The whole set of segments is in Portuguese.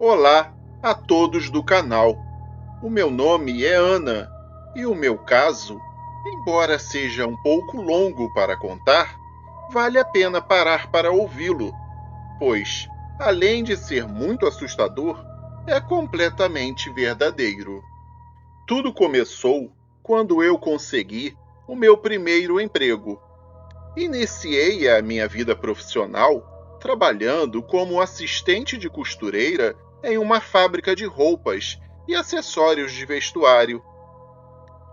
Olá a todos do canal. O meu nome é Ana e o meu caso, embora seja um pouco longo para contar, vale a pena parar para ouvi-lo, pois, além de ser muito assustador, é completamente verdadeiro. Tudo começou quando eu consegui o meu primeiro emprego. Iniciei a minha vida profissional trabalhando como assistente de costureira em uma fábrica de roupas e acessórios de vestuário.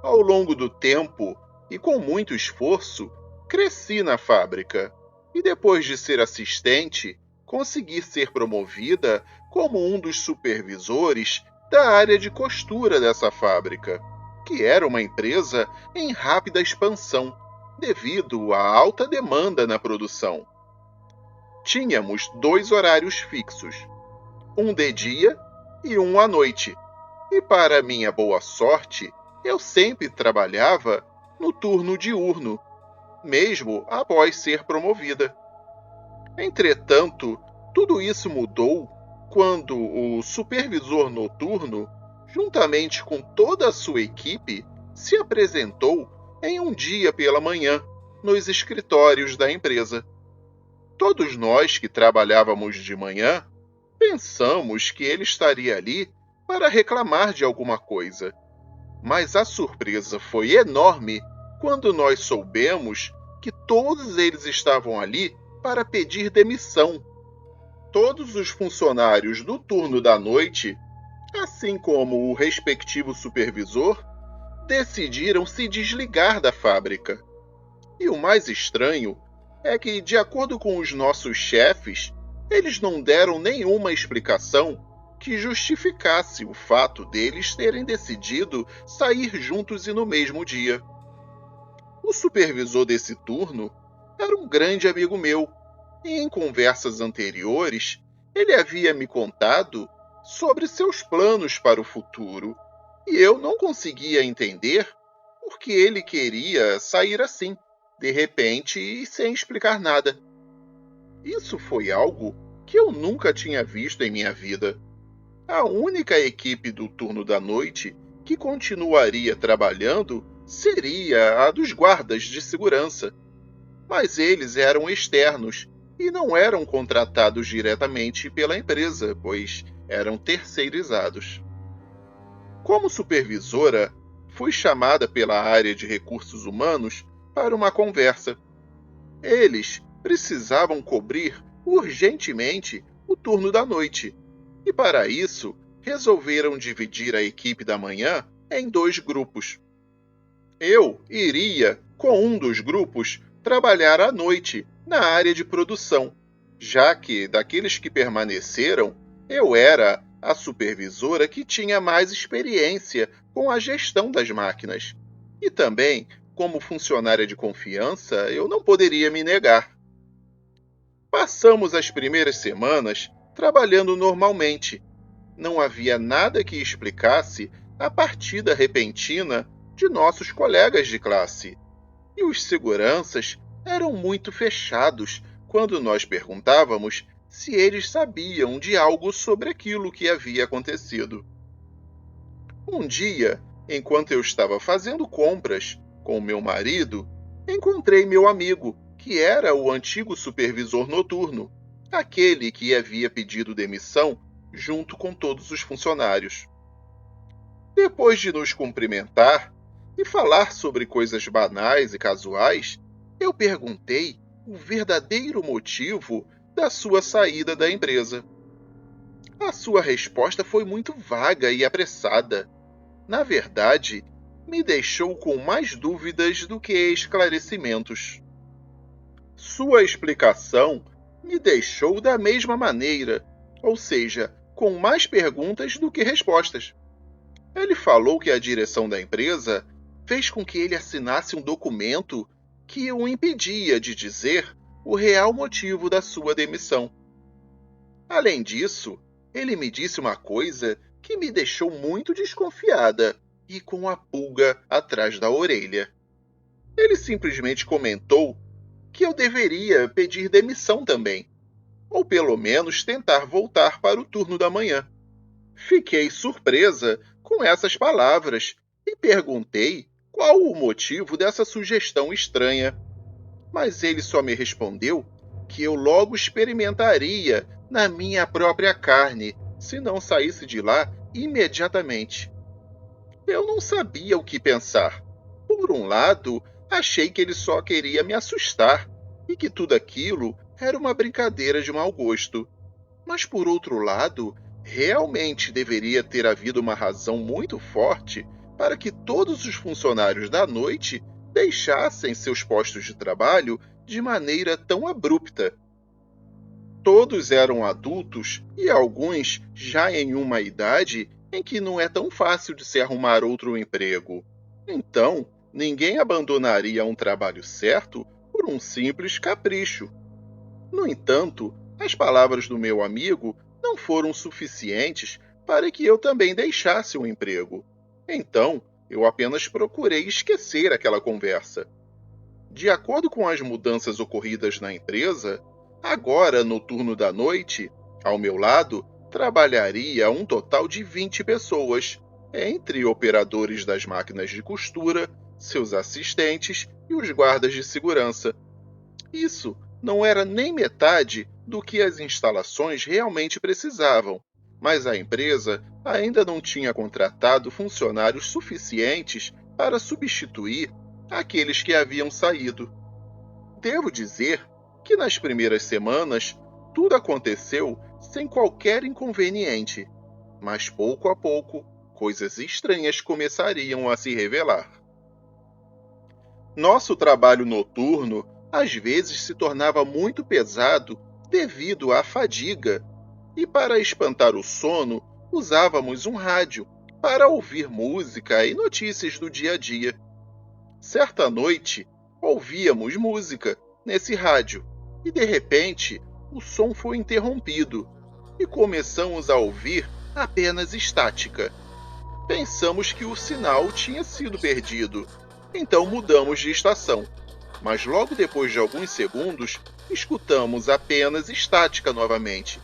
Ao longo do tempo e com muito esforço, cresci na fábrica e, depois de ser assistente, consegui ser promovida como um dos supervisores da área de costura dessa fábrica, que era uma empresa em rápida expansão devido à alta demanda na produção. Tínhamos 2 horários fixos, um de dia e um à noite, e para minha boa sorte, eu sempre trabalhava no turno diurno, mesmo após ser promovida. Entretanto, tudo isso mudou quando o supervisor noturno, juntamente com toda a sua equipe, se apresentou em um dia pela manhã nos escritórios da empresa. Todos nós que trabalhávamos de manhã pensamos que ele estaria ali para reclamar de alguma coisa. Mas a surpresa foi enorme quando nós soubemos que todos eles estavam ali para pedir demissão. Todos os funcionários do turno da noite, assim como o respectivo supervisor, decidiram se desligar da fábrica. E o mais estranho é que, de acordo com os nossos chefes, eles não deram nenhuma explicação que justificasse o fato deles terem decidido sair juntos e no mesmo dia. O supervisor desse turno era um grande amigo meu, e em conversas anteriores ele havia me contado sobre seus planos para o futuro, e eu não conseguia entender por que ele queria sair assim, de repente e sem explicar nada. Isso foi algo que eu nunca tinha visto em minha vida. A única equipe do turno da noite que continuaria trabalhando seria a dos guardas de segurança, mas eles eram externos e não eram contratados diretamente pela empresa, pois eram terceirizados. Como supervisora, fui chamada pela área de recursos humanos para uma conversa. Eles precisavam cobrir urgentemente o turno da noite, e para isso resolveram dividir a equipe da manhã em 2 grupos. Eu iria, com um dos grupos, trabalhar à noite na área de produção, já que, daqueles que permaneceram, eu era a supervisora que tinha mais experiência com a gestão das máquinas. E também, como funcionária de confiança, eu não poderia me negar. Passamos as primeiras semanas trabalhando normalmente. Não havia nada que explicasse a partida repentina de nossos colegas de classe. E os seguranças eram muito fechados quando nós perguntávamos se eles sabiam de algo sobre aquilo que havia acontecido. Um dia, enquanto eu estava fazendo compras com meu marido, encontrei meu amigo, que era o antigo supervisor noturno, aquele que havia pedido demissão junto com todos os funcionários. Depois de nos cumprimentar e falar sobre coisas banais e casuais, eu perguntei o verdadeiro motivo da sua saída da empresa. A sua resposta foi muito vaga e apressada. Na verdade, me deixou com mais dúvidas do que esclarecimentos. Sua explicação me deixou da mesma maneira, ou seja, com mais perguntas do que respostas. Ele falou que a direção da empresa fez com que ele assinasse um documento que o impedia de dizer o real motivo da sua demissão. Além disso, ele me disse uma coisa que me deixou muito desconfiada e com a pulga atrás da orelha. Ele simplesmente comentou que eu deveria pedir demissão também, ou pelo menos tentar voltar para o turno da manhã. Fiquei surpresa com essas palavras e perguntei qual o motivo dessa sugestão estranha. Mas ele só me respondeu que eu logo experimentaria na minha própria carne, se não saísse de lá imediatamente. Eu não sabia o que pensar. Por um lado, achei que ele só queria me assustar e que tudo aquilo era uma brincadeira de mau gosto. Mas por outro lado, realmente deveria ter havido uma razão muito forte para que todos os funcionários da noite deixassem seus postos de trabalho de maneira tão abrupta. Todos eram adultos e alguns já em uma idade em que não é tão fácil de se arrumar outro emprego. Então, ninguém abandonaria um trabalho certo por um simples capricho. No entanto, as palavras do meu amigo não foram suficientes para que eu também deixasse o emprego. Então, eu apenas procurei esquecer aquela conversa. De acordo com as mudanças ocorridas na empresa, agora no turno da noite, ao meu lado, trabalharia um total de 20 pessoas, entre operadores das máquinas de costura, seus assistentes e os guardas de segurança. Isso não era nem metade do que as instalações realmente precisavam, mas a empresa ainda não tinha contratado funcionários suficientes para substituir aqueles que haviam saído. Devo dizer que nas primeiras semanas tudo aconteceu sem qualquer inconveniente, mas pouco a pouco coisas estranhas começariam a se revelar. Nosso trabalho noturno às vezes se tornava muito pesado devido à fadiga, e para espantar o sono, usávamos um rádio para ouvir música e notícias do dia a dia. Certa noite, ouvíamos música nesse rádio e de repente o som foi interrompido e começamos a ouvir apenas estática. Pensamos que o sinal tinha sido perdido, então mudamos de estação. Mas logo depois de alguns segundos, escutamos apenas estática novamente.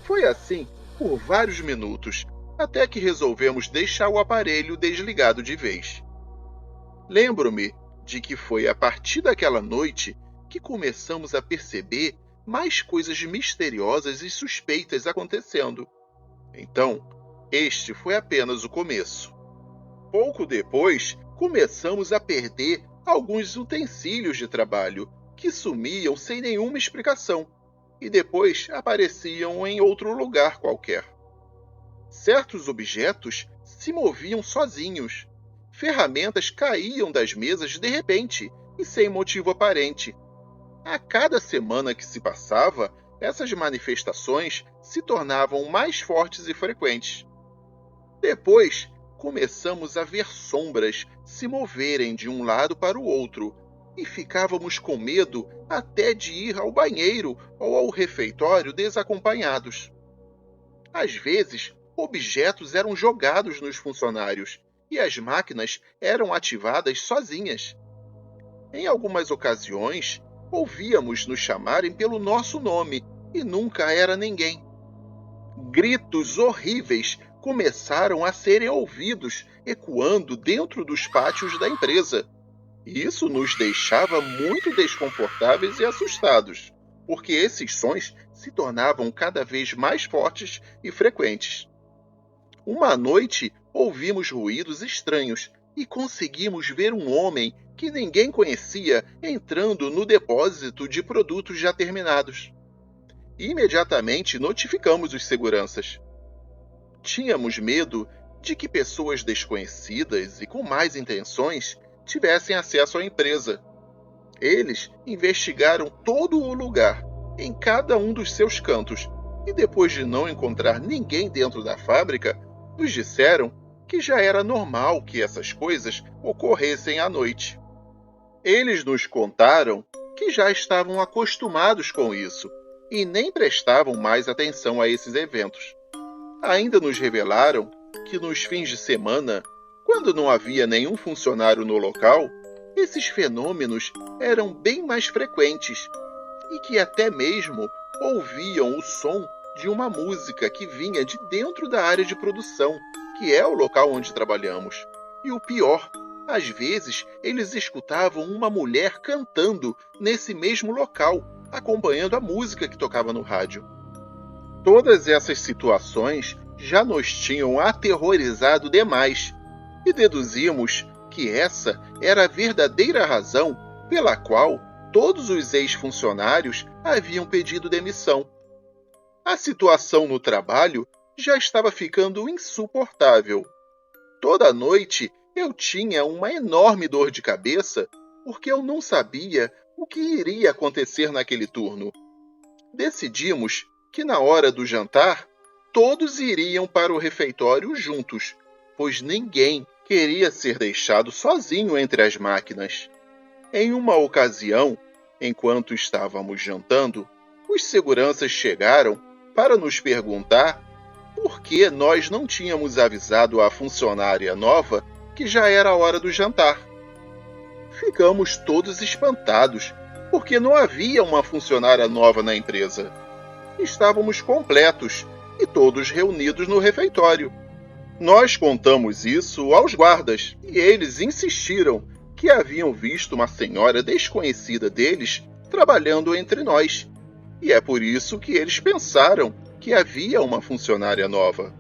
Foi assim por vários minutos, até que resolvemos deixar o aparelho desligado de vez. Lembro-me de que foi a partir daquela noite que começamos a perceber mais coisas misteriosas e suspeitas acontecendo. Então, este foi apenas o começo. Pouco depois, começamos a perder alguns utensílios de trabalho que sumiam sem nenhuma explicação e depois apareciam em outro lugar qualquer. Certos objetos se moviam sozinhos. Ferramentas caíam das mesas de repente e sem motivo aparente. A cada semana que se passava, essas manifestações se tornavam mais fortes e frequentes. Depois, começamos a ver sombras se moverem de um lado para o outro, e ficávamos com medo até de ir ao banheiro ou ao refeitório desacompanhados. Às vezes, objetos eram jogados nos funcionários e as máquinas eram ativadas sozinhas. Em algumas ocasiões, ouvíamos nos chamarem pelo nosso nome e nunca era ninguém. Gritos horríveis começaram a serem ouvidos ecoando dentro dos pátios da empresa. Isso nos deixava muito desconfortáveis e assustados, porque esses sons se tornavam cada vez mais fortes e frequentes. Uma noite, ouvimos ruídos estranhos e conseguimos ver um homem que ninguém conhecia entrando no depósito de produtos já terminados. Imediatamente notificamos os seguranças. Tínhamos medo de que pessoas desconhecidas e com más intenções tivessem acesso à empresa. Eles investigaram todo o lugar, em cada um dos seus cantos, e depois de não encontrar ninguém dentro da fábrica, nos disseram que já era normal que essas coisas ocorressem à noite. Eles nos contaram que já estavam acostumados com isso e nem prestavam mais atenção a esses eventos. Ainda nos revelaram que nos fins de semana, quando não havia nenhum funcionário no local, esses fenômenos eram bem mais frequentes e que até mesmo ouviam o som de uma música que vinha de dentro da área de produção, que é o local onde trabalhamos. E o pior, às vezes eles escutavam uma mulher cantando nesse mesmo local, acompanhando a música que tocava no rádio. Todas essas situações já nos tinham aterrorizado demais e deduzimos que essa era a verdadeira razão pela qual todos os ex-funcionários haviam pedido demissão. A situação no trabalho já estava ficando insuportável. Toda noite eu tinha uma enorme dor de cabeça porque eu não sabia o que iria acontecer naquele turno. Decidimos que na hora do jantar todos iriam para o refeitório juntos, pois ninguém queria ser deixado sozinho entre as máquinas. Em uma ocasião, enquanto estávamos jantando, os seguranças chegaram para nos perguntar por que nós não tínhamos avisado a funcionária nova que já era a hora do jantar. Ficamos todos espantados, porque não havia uma funcionária nova na empresa. Estávamos completos e todos reunidos no refeitório. Nós contamos isso aos guardas e eles insistiram que haviam visto uma senhora desconhecida deles trabalhando entre nós. E é por isso que eles pensaram que havia uma funcionária nova.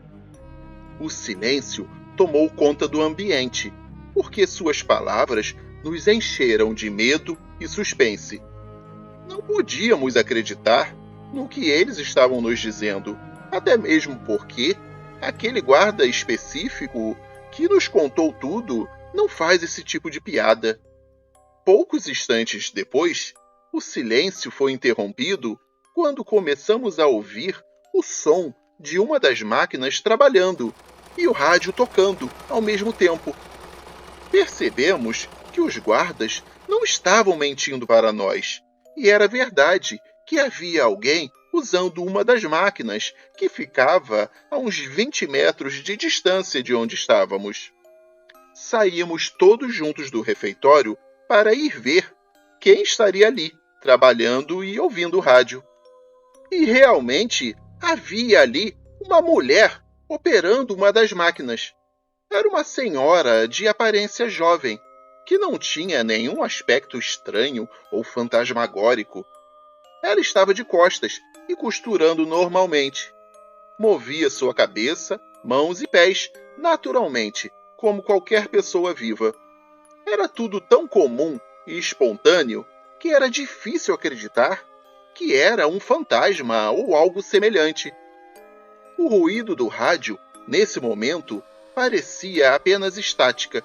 O silêncio tomou conta do ambiente, porque suas palavras nos encheram de medo e suspense. Não podíamos acreditar no que eles estavam nos dizendo, até mesmo porque aquele guarda específico que nos contou tudo não faz esse tipo de piada. Poucos instantes depois, o silêncio foi interrompido quando começamos a ouvir o som de uma das máquinas trabalhando e o rádio tocando ao mesmo tempo. Percebemos que os guardas não estavam mentindo para nós, e era verdade que havia alguém usando uma das máquinas que ficava a uns 20 metros de distância de onde estávamos. Saímos todos juntos do refeitório para ir ver quem estaria ali, trabalhando e ouvindo o rádio. E realmente havia ali uma mulher operando uma das máquinas. Era uma senhora de aparência jovem, que não tinha nenhum aspecto estranho ou fantasmagórico. Ela estava de costas e costurando normalmente. Movia sua cabeça, mãos e pés naturalmente, como qualquer pessoa viva. Era tudo tão comum e espontâneo que era difícil acreditar que era um fantasma ou algo semelhante. O ruído do rádio, nesse momento, parecia apenas estática,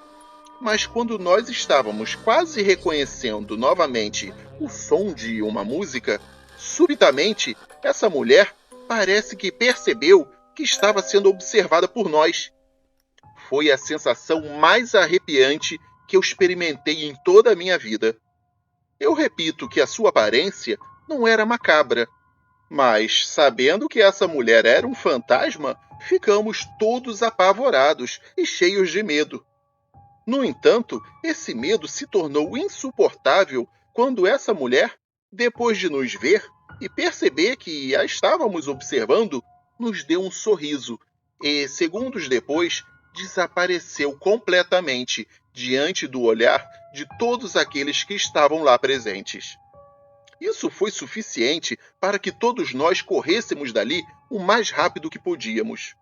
mas quando nós estávamos quase reconhecendo novamente o som de uma música, subitamente essa mulher parece que percebeu que estava sendo observada por nós. Foi a sensação mais arrepiante que eu experimentei em toda a minha vida. Eu repito que a sua aparência não era macabra, mas, sabendo que essa mulher era um fantasma, ficamos todos apavorados e cheios de medo. No entanto, esse medo se tornou insuportável quando essa mulher, depois de nos ver e perceber que a estávamos observando, nos deu um sorriso e, segundos depois, desapareceu completamente diante do olhar de todos aqueles que estavam lá presentes. Isso foi suficiente para que todos nós corrêssemos dali o mais rápido que podíamos.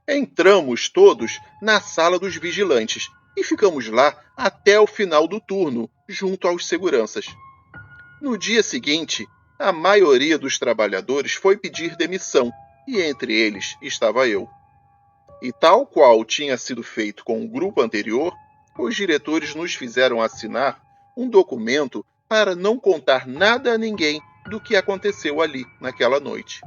Entramos todos na sala dos vigilantes e ficamos lá até o final do turno, junto aos seguranças. No dia seguinte, a maioria dos trabalhadores foi pedir demissão, e entre eles estava eu. E tal qual tinha sido feito com o grupo anterior, os diretores nos fizeram assinar um documento para não contar nada a ninguém do que aconteceu ali naquela noite.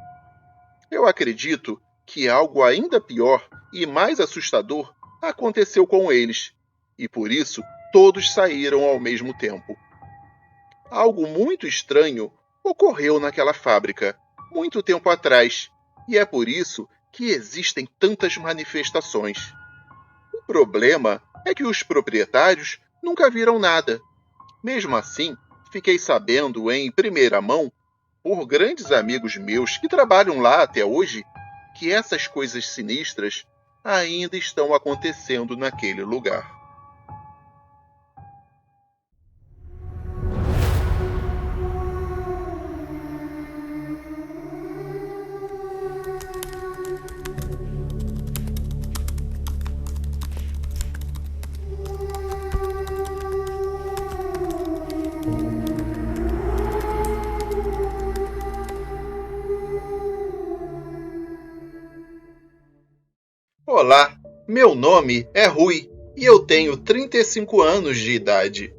Eu acredito que algo ainda pior e mais assustador aconteceu com eles, e por isso todos saíram ao mesmo tempo. Algo muito estranho ocorreu naquela fábrica, muito tempo atrás, e é por isso que existem tantas manifestações. O problema é que os proprietários nunca viram nada. Mesmo assim, fiquei sabendo em primeira mão por grandes amigos meus que trabalham lá até hoje que essas coisas sinistras ainda estão acontecendo naquele lugar. Olá, meu nome é Rui e eu tenho 35 anos de idade.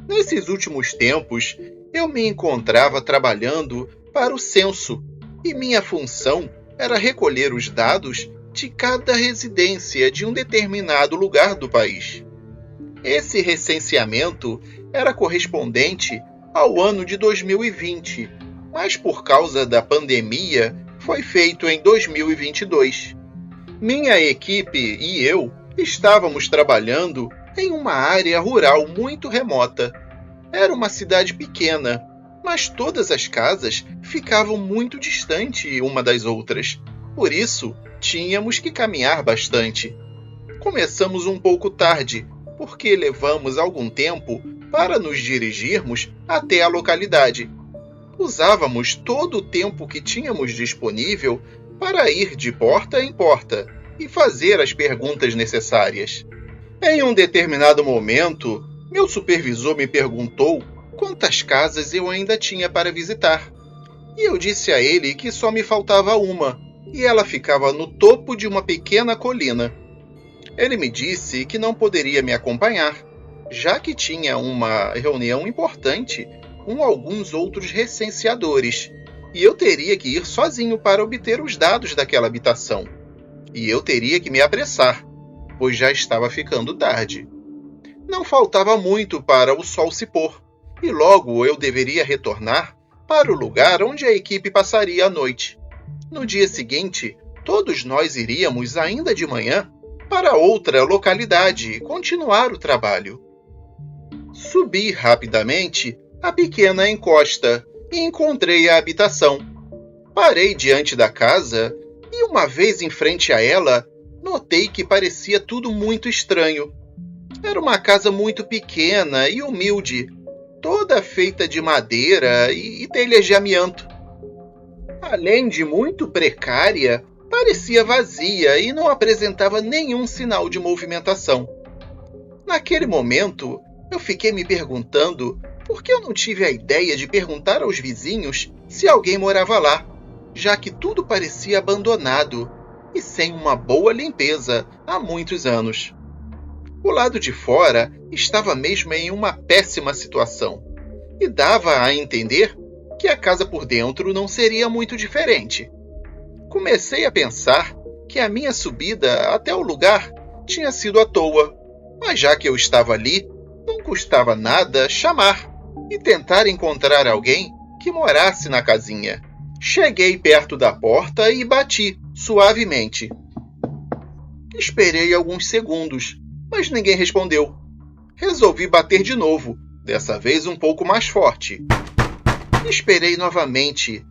Nesses últimos tempos, eu me encontrava trabalhando para o censo e minha função era recolher os dados de cada residência de um determinado lugar do país. Esse recenseamento era correspondente ao ano de 2020, mas por causa da pandemia foi feito em 2022. Minha equipe e eu estávamos trabalhando em uma área rural muito remota. Era uma cidade pequena, mas todas as casas ficavam muito distantes uma das outras. Por isso, tínhamos que caminhar bastante. Começamos um pouco tarde, porque levamos algum tempo para nos dirigirmos até a localidade. Usávamos todo o tempo que tínhamos disponível para ir de porta em porta e fazer as perguntas necessárias. Em um determinado momento, meu supervisor me perguntou quantas casas eu ainda tinha para visitar. E eu disse a ele que só me faltava uma, e ela ficava no topo de uma pequena colina. Ele me disse que não poderia me acompanhar, já que tinha uma reunião importante com alguns outros recenseadores, e eu teria que ir sozinho para obter os dados daquela habitação. E eu teria que me apressar, pois já estava ficando tarde. Não faltava muito para o sol se pôr, e logo eu deveria retornar para o lugar onde a equipe passaria a noite. No dia seguinte, todos nós iríamos ainda de manhã para outra localidade e continuar o trabalho. Subi rapidamente a pequena encosta e encontrei a habitação. Parei diante da casa e, uma vez em frente a ela, notei que parecia tudo muito estranho. Era uma casa muito pequena e humilde, toda feita de madeira e telhas de amianto. Além de muito precária, parecia vazia e não apresentava nenhum sinal de movimentação. Naquele momento, eu fiquei me perguntando por que eu não tive a ideia de perguntar aos vizinhos se alguém morava lá, já que tudo parecia abandonado e sem uma boa limpeza há muitos anos. O lado de fora estava mesmo em uma péssima situação, e dava a entender que a casa por dentro não seria muito diferente. Comecei a pensar que a minha subida até o lugar tinha sido à toa, mas já que eu estava ali, não custava nada chamar e tentar encontrar alguém que morasse na casinha. Cheguei perto da porta e bati suavemente. Esperei alguns segundos, mas ninguém respondeu. Resolvi bater de novo, dessa vez um pouco mais forte. Esperei novamente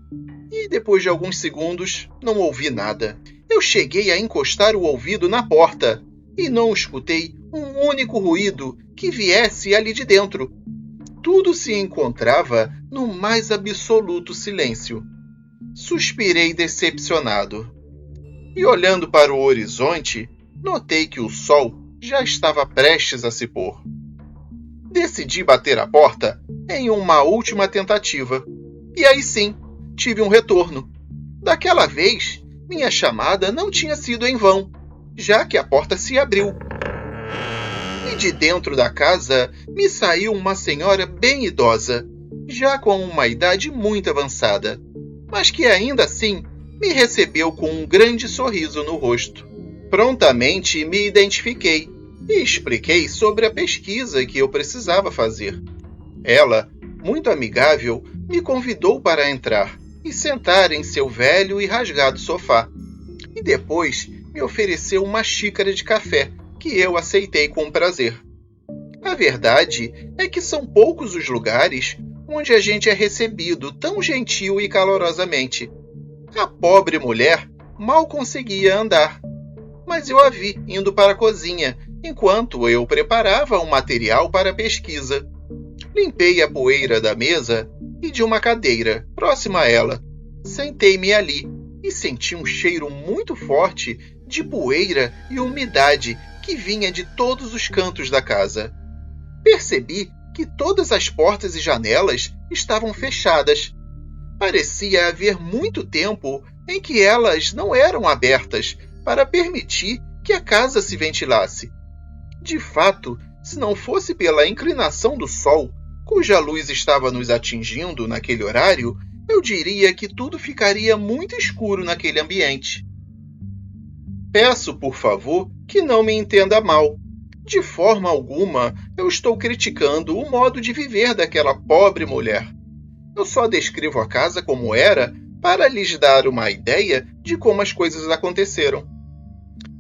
e, depois de alguns segundos, não ouvi nada. Eu cheguei a encostar o ouvido na porta e não escutei um único ruído que viesse ali de dentro. Tudo se encontrava no mais absoluto silêncio. Suspirei decepcionado. E, olhando para o horizonte, notei que o sol já estava prestes a se pôr. Decidi bater a porta em uma última tentativa. E aí sim, tive um retorno. Daquela vez, minha chamada não tinha sido em vão, já que a porta se abriu. E de dentro da casa me saiu uma senhora bem idosa, já com uma idade muito avançada, mas que ainda assim me recebeu com um grande sorriso no rosto. Prontamente me identifiquei e expliquei sobre a pesquisa que eu precisava fazer. Ela, muito amigável, me convidou para entrar e sentar em seu velho e rasgado sofá. E depois me ofereceu uma xícara de café, que eu aceitei com prazer. A verdade é que são poucos os lugares onde a gente é recebido tão gentil e calorosamente. A pobre mulher mal conseguia andar, mas eu a vi indo para a cozinha, enquanto eu preparava um material para a pesquisa. Limpei a poeira da mesa e de uma cadeira próxima a ela. Sentei-me ali e senti um cheiro muito forte de poeira e umidade que vinha de todos os cantos da casa. Percebi que todas as portas e janelas estavam fechadas. Parecia haver muito tempo em que elas não eram abertas para permitir que a casa se ventilasse. De fato, se não fosse pela inclinação do sol, cuja luz estava nos atingindo naquele horário, eu diria que tudo ficaria muito escuro naquele ambiente. Peço, por favor, que não me entenda mal. De forma alguma, eu estou criticando o modo de viver daquela pobre mulher. Eu só descrevo a casa como era para lhes dar uma ideia de como as coisas aconteceram.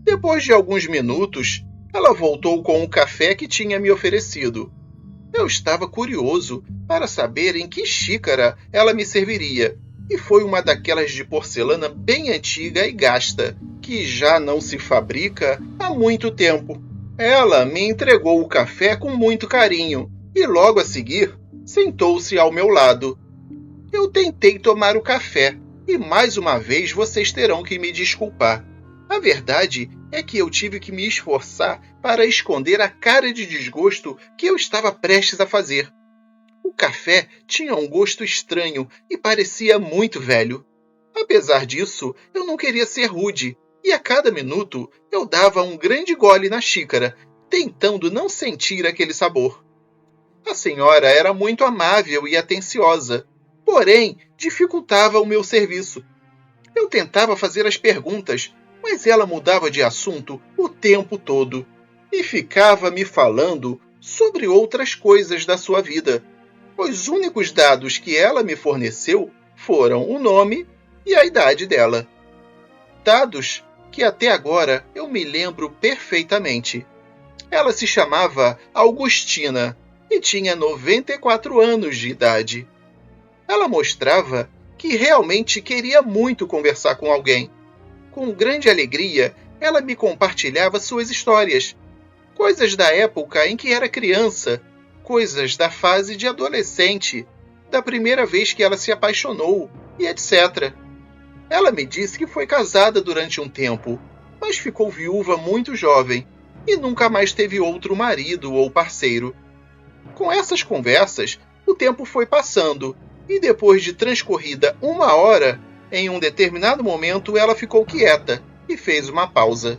Depois de alguns minutos, ela voltou com o café que tinha me oferecido. Eu estava curioso para saber em que xícara ela me serviria, e foi uma daquelas de porcelana bem antiga e gasta, que já não se fabrica há muito tempo. Ela me entregou o café com muito carinho, e logo a seguir sentou-se ao meu lado. Eu tentei tomar o café, e mais uma vez vocês terão que me desculpar. A verdade é que eu tive que me esforçar para esconder a cara de desgosto que eu estava prestes a fazer. O café tinha um gosto estranho e parecia muito velho. Apesar disso, eu não queria ser rude, e a cada minuto eu dava um grande gole na xícara, tentando não sentir aquele sabor. A senhora era muito amável e atenciosa, porém dificultava o meu serviço. Eu tentava fazer as perguntas, mas ela mudava de assunto o tempo todo e ficava me falando sobre outras coisas da sua vida. Os únicos dados que ela me forneceu foram o nome e a idade dela. Dados que até agora eu me lembro perfeitamente. Ela se chamava Augustina e tinha 94 anos de idade. Ela mostrava que realmente queria muito conversar com alguém. Com grande alegria, ela me compartilhava suas histórias, coisas da época em que era criança, coisas da fase de adolescente, da primeira vez que ela se apaixonou, e etc. Ela me disse que foi casada durante um tempo, mas ficou viúva muito jovem e nunca mais teve outro marido ou parceiro. Com essas conversas, o tempo foi passando, e depois de transcorrida 1 hora, em um determinado momento ela ficou quieta e fez uma pausa.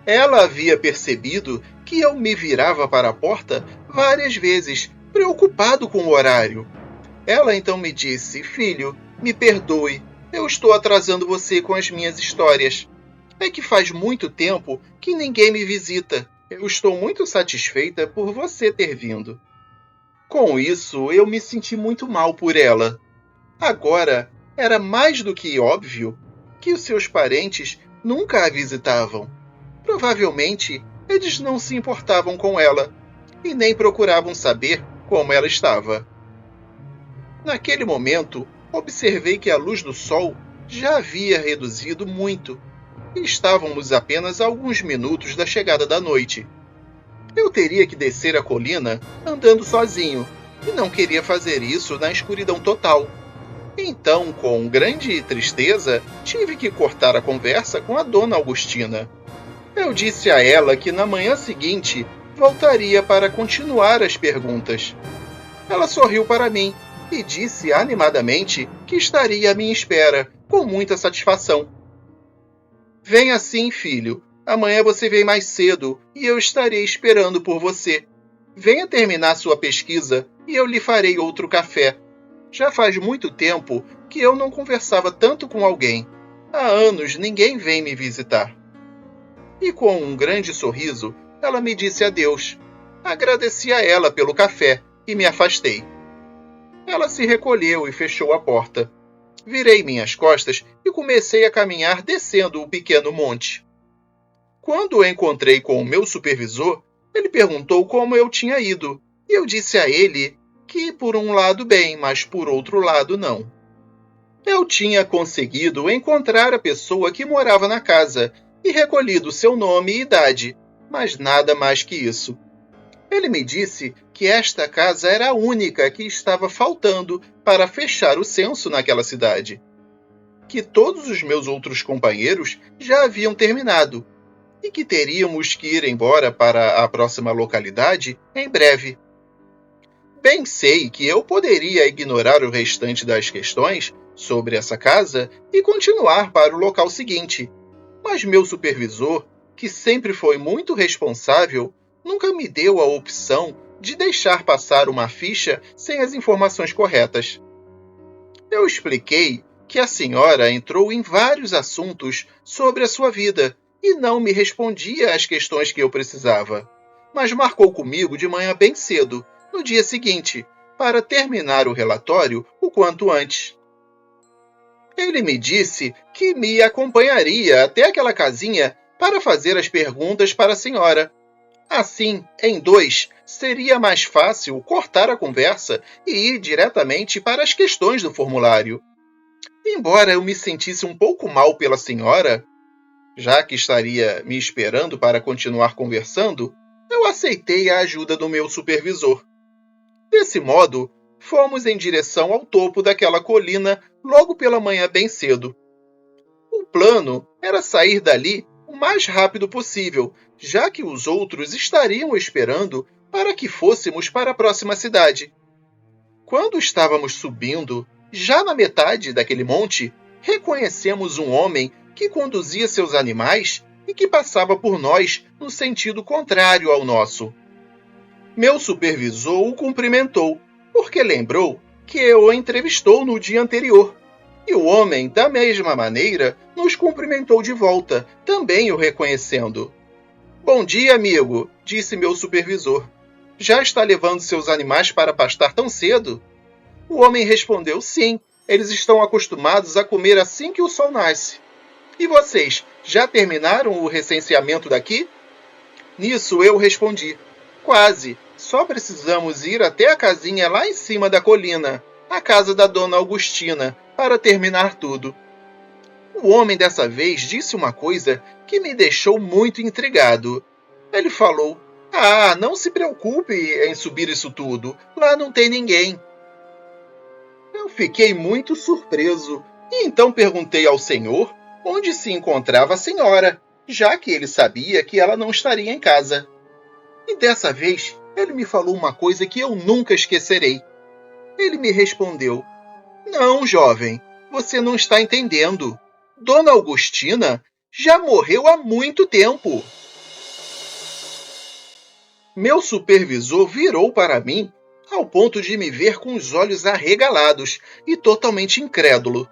Ela havia percebido que eu me virava para a porta várias vezes, preocupado com o horário. Ela então me disse: "Filho, me perdoe, eu estou atrasando você com as minhas histórias. É que faz muito tempo que ninguém me visita. Eu estou muito satisfeita por você ter vindo." Com isso, eu me senti muito mal por ela. Agora, era mais do que óbvio que os seus parentes nunca a visitavam. Provavelmente, eles não se importavam com ela e nem procuravam saber como ela estava. Naquele momento, observei que a luz do sol já havia reduzido muito e estávamos apenas a alguns minutos da chegada da noite. Eu teria que descer a colina andando sozinho e não queria fazer isso na escuridão total. Então, com grande tristeza, tive que cortar a conversa com a dona Augustina. Eu disse a ela que na manhã seguinte voltaria para continuar as perguntas. Ela sorriu para mim e disse animadamente que estaria à minha espera, com muita satisfação. "Venha sim, filho. Amanhã você vem mais cedo e eu estarei esperando por você. Venha terminar sua pesquisa e eu lhe farei outro café. Já faz muito tempo que eu não conversava tanto com alguém. Há anos ninguém vem me visitar." E com um grande sorriso, ela me disse adeus. Agradeci a ela pelo café e me afastei. Ela se recolheu e fechou a porta. Virei minhas costas e comecei a caminhar descendo o pequeno monte. Quando encontrei com o meu supervisor, ele perguntou como eu tinha ido, e eu disse a ele que por um lado bem, mas por outro lado não. Eu tinha conseguido encontrar a pessoa que morava na casa e recolhido seu nome e idade, mas nada mais que isso. Ele me disse que esta casa era a única que estava faltando para fechar o censo naquela cidade. Que todos os meus outros companheiros já haviam terminado e que teríamos que ir embora para a próxima localidade em breve. Bem sei que eu poderia ignorar o restante das questões sobre essa casa e continuar para o local seguinte, mas meu supervisor, que sempre foi muito responsável, nunca me deu a opção de deixar passar uma ficha sem as informações corretas. Eu expliquei que a senhora entrou em vários assuntos sobre a sua vida e não me respondia às questões que eu precisava, mas marcou comigo de manhã bem cedo, no dia seguinte, para terminar o relatório o quanto antes. Ele me disse que me acompanharia até aquela casinha para fazer as perguntas para a senhora. Assim, em dois, seria mais fácil cortar a conversa e ir diretamente para as questões do formulário. Embora eu me sentisse um pouco mal pela senhora, já que estaria me esperando para continuar conversando, eu aceitei a ajuda do meu supervisor. Desse modo, fomos em direção ao topo daquela colina logo pela manhã bem cedo. O plano era sair dali o mais rápido possível, já que os outros estariam esperando para que fôssemos para a próxima cidade. Quando estávamos subindo, já na metade daquele monte, reconhecemos um homem que conduzia seus animais e que passava por nós no sentido contrário ao nosso. Meu supervisor o cumprimentou, porque lembrou que o entrevistou no dia anterior. E o homem, da mesma maneira, nos cumprimentou de volta, também o reconhecendo. Bom dia, amigo, disse meu supervisor. Já está levando seus animais para pastar tão cedo? O homem respondeu, sim, eles estão acostumados a comer assim que o sol nasce. E vocês, já terminaram o recenseamento daqui? Nisso eu respondi, quase, só precisamos ir até a casinha lá em cima da colina, a casa da dona Augustina, para terminar tudo. O homem dessa vez disse uma coisa que me deixou muito intrigado. Ele falou, não se preocupe em subir isso tudo, lá não tem ninguém. Eu fiquei muito surpreso e então perguntei ao senhor onde se encontrava a senhora, já que ele sabia que ela não estaria em casa. E dessa vez ele me falou uma coisa que eu nunca esquecerei. Ele me respondeu, não, jovem, você não está entendendo. Dona Augustina já morreu há muito tempo. Meu supervisor virou para mim ao ponto de me ver com os olhos arregalados e totalmente incrédulo.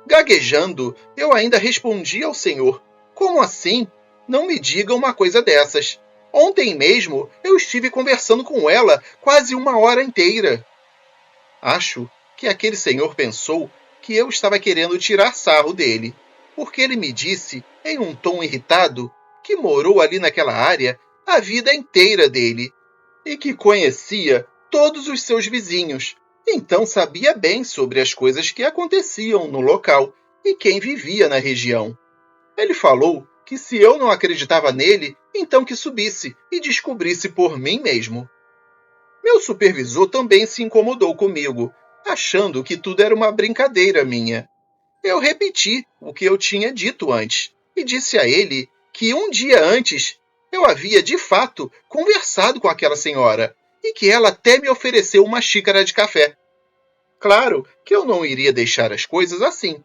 Gaguejando, eu ainda respondi ao senhor, como assim? Não me diga uma coisa dessas. Ontem mesmo eu estive conversando com ela quase uma hora inteira. Acho que aquele senhor pensou que eu estava querendo tirar sarro dele, porque ele me disse, em um tom irritado, que morou ali naquela área a vida inteira dele e que conhecia todos os seus vizinhos, então sabia bem sobre as coisas que aconteciam no local e quem vivia na região. Ele falou que se eu não acreditava nele, então que subisse e descobrisse por mim mesmo. Meu supervisor também se incomodou comigo, achando que tudo era uma brincadeira minha. Eu repeti o que eu tinha dito antes e disse a ele que um dia antes eu havia, de fato, conversado com aquela senhora e que ela até me ofereceu uma xícara de café. Claro que eu não iria deixar as coisas assim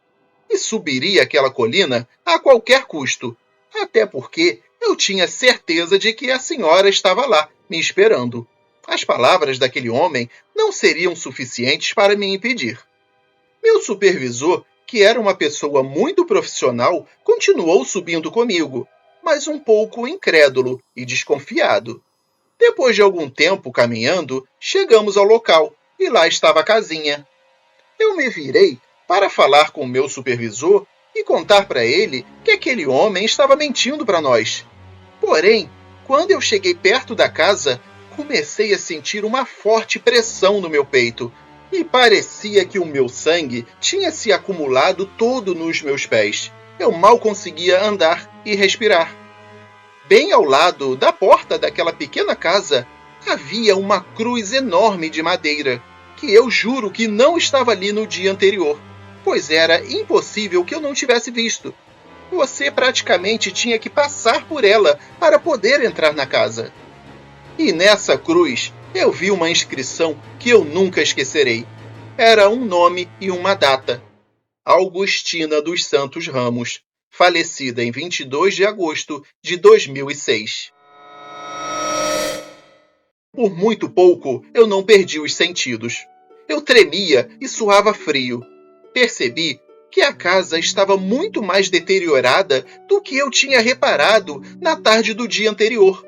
e subiria aquela colina a qualquer custo, até porque eu tinha certeza de que a senhora estava lá, me esperando. As palavras daquele homem não seriam suficientes para me impedir. Meu supervisor, que era uma pessoa muito profissional, continuou subindo comigo, mas um pouco incrédulo e desconfiado. Depois de algum tempo caminhando, chegamos ao local e lá estava a casinha. Eu me virei para falar com o meu supervisor e contar para ele que aquele homem estava mentindo para nós. Porém, quando eu cheguei perto da casa, comecei a sentir uma forte pressão no meu peito e parecia que o meu sangue tinha se acumulado todo nos meus pés. Eu mal conseguia andar e respirar. Bem ao lado da porta daquela pequena casa havia uma cruz enorme de madeira, que eu juro que não estava ali no dia anterior, pois era impossível que eu não tivesse visto. Você praticamente tinha que passar por ela para poder entrar na casa. E nessa cruz eu vi uma inscrição que eu nunca esquecerei. Era um nome e uma data. Augustina dos Santos Ramos, falecida em 22 de agosto de 2006. Por muito pouco eu não perdi os sentidos. Eu tremia e suava frio. Percebi que a casa estava muito mais deteriorada do que eu tinha reparado na tarde do dia anterior.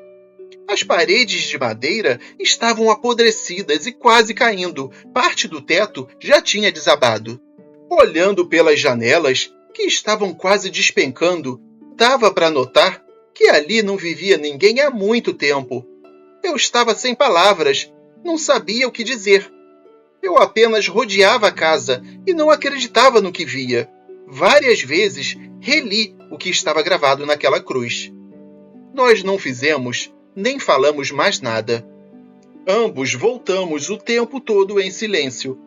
As paredes de madeira estavam apodrecidas e quase caindo. Parte do teto já tinha desabado. Olhando pelas janelas, que estavam quase despencando, dava para notar que ali não vivia ninguém há muito tempo. Eu estava sem palavras, não sabia o que dizer. Eu apenas rodeava a casa e não acreditava no que via. Várias vezes reli o que estava gravado naquela cruz. Nós não fizemos nem falamos mais nada. Ambos voltamos o tempo todo em silêncio.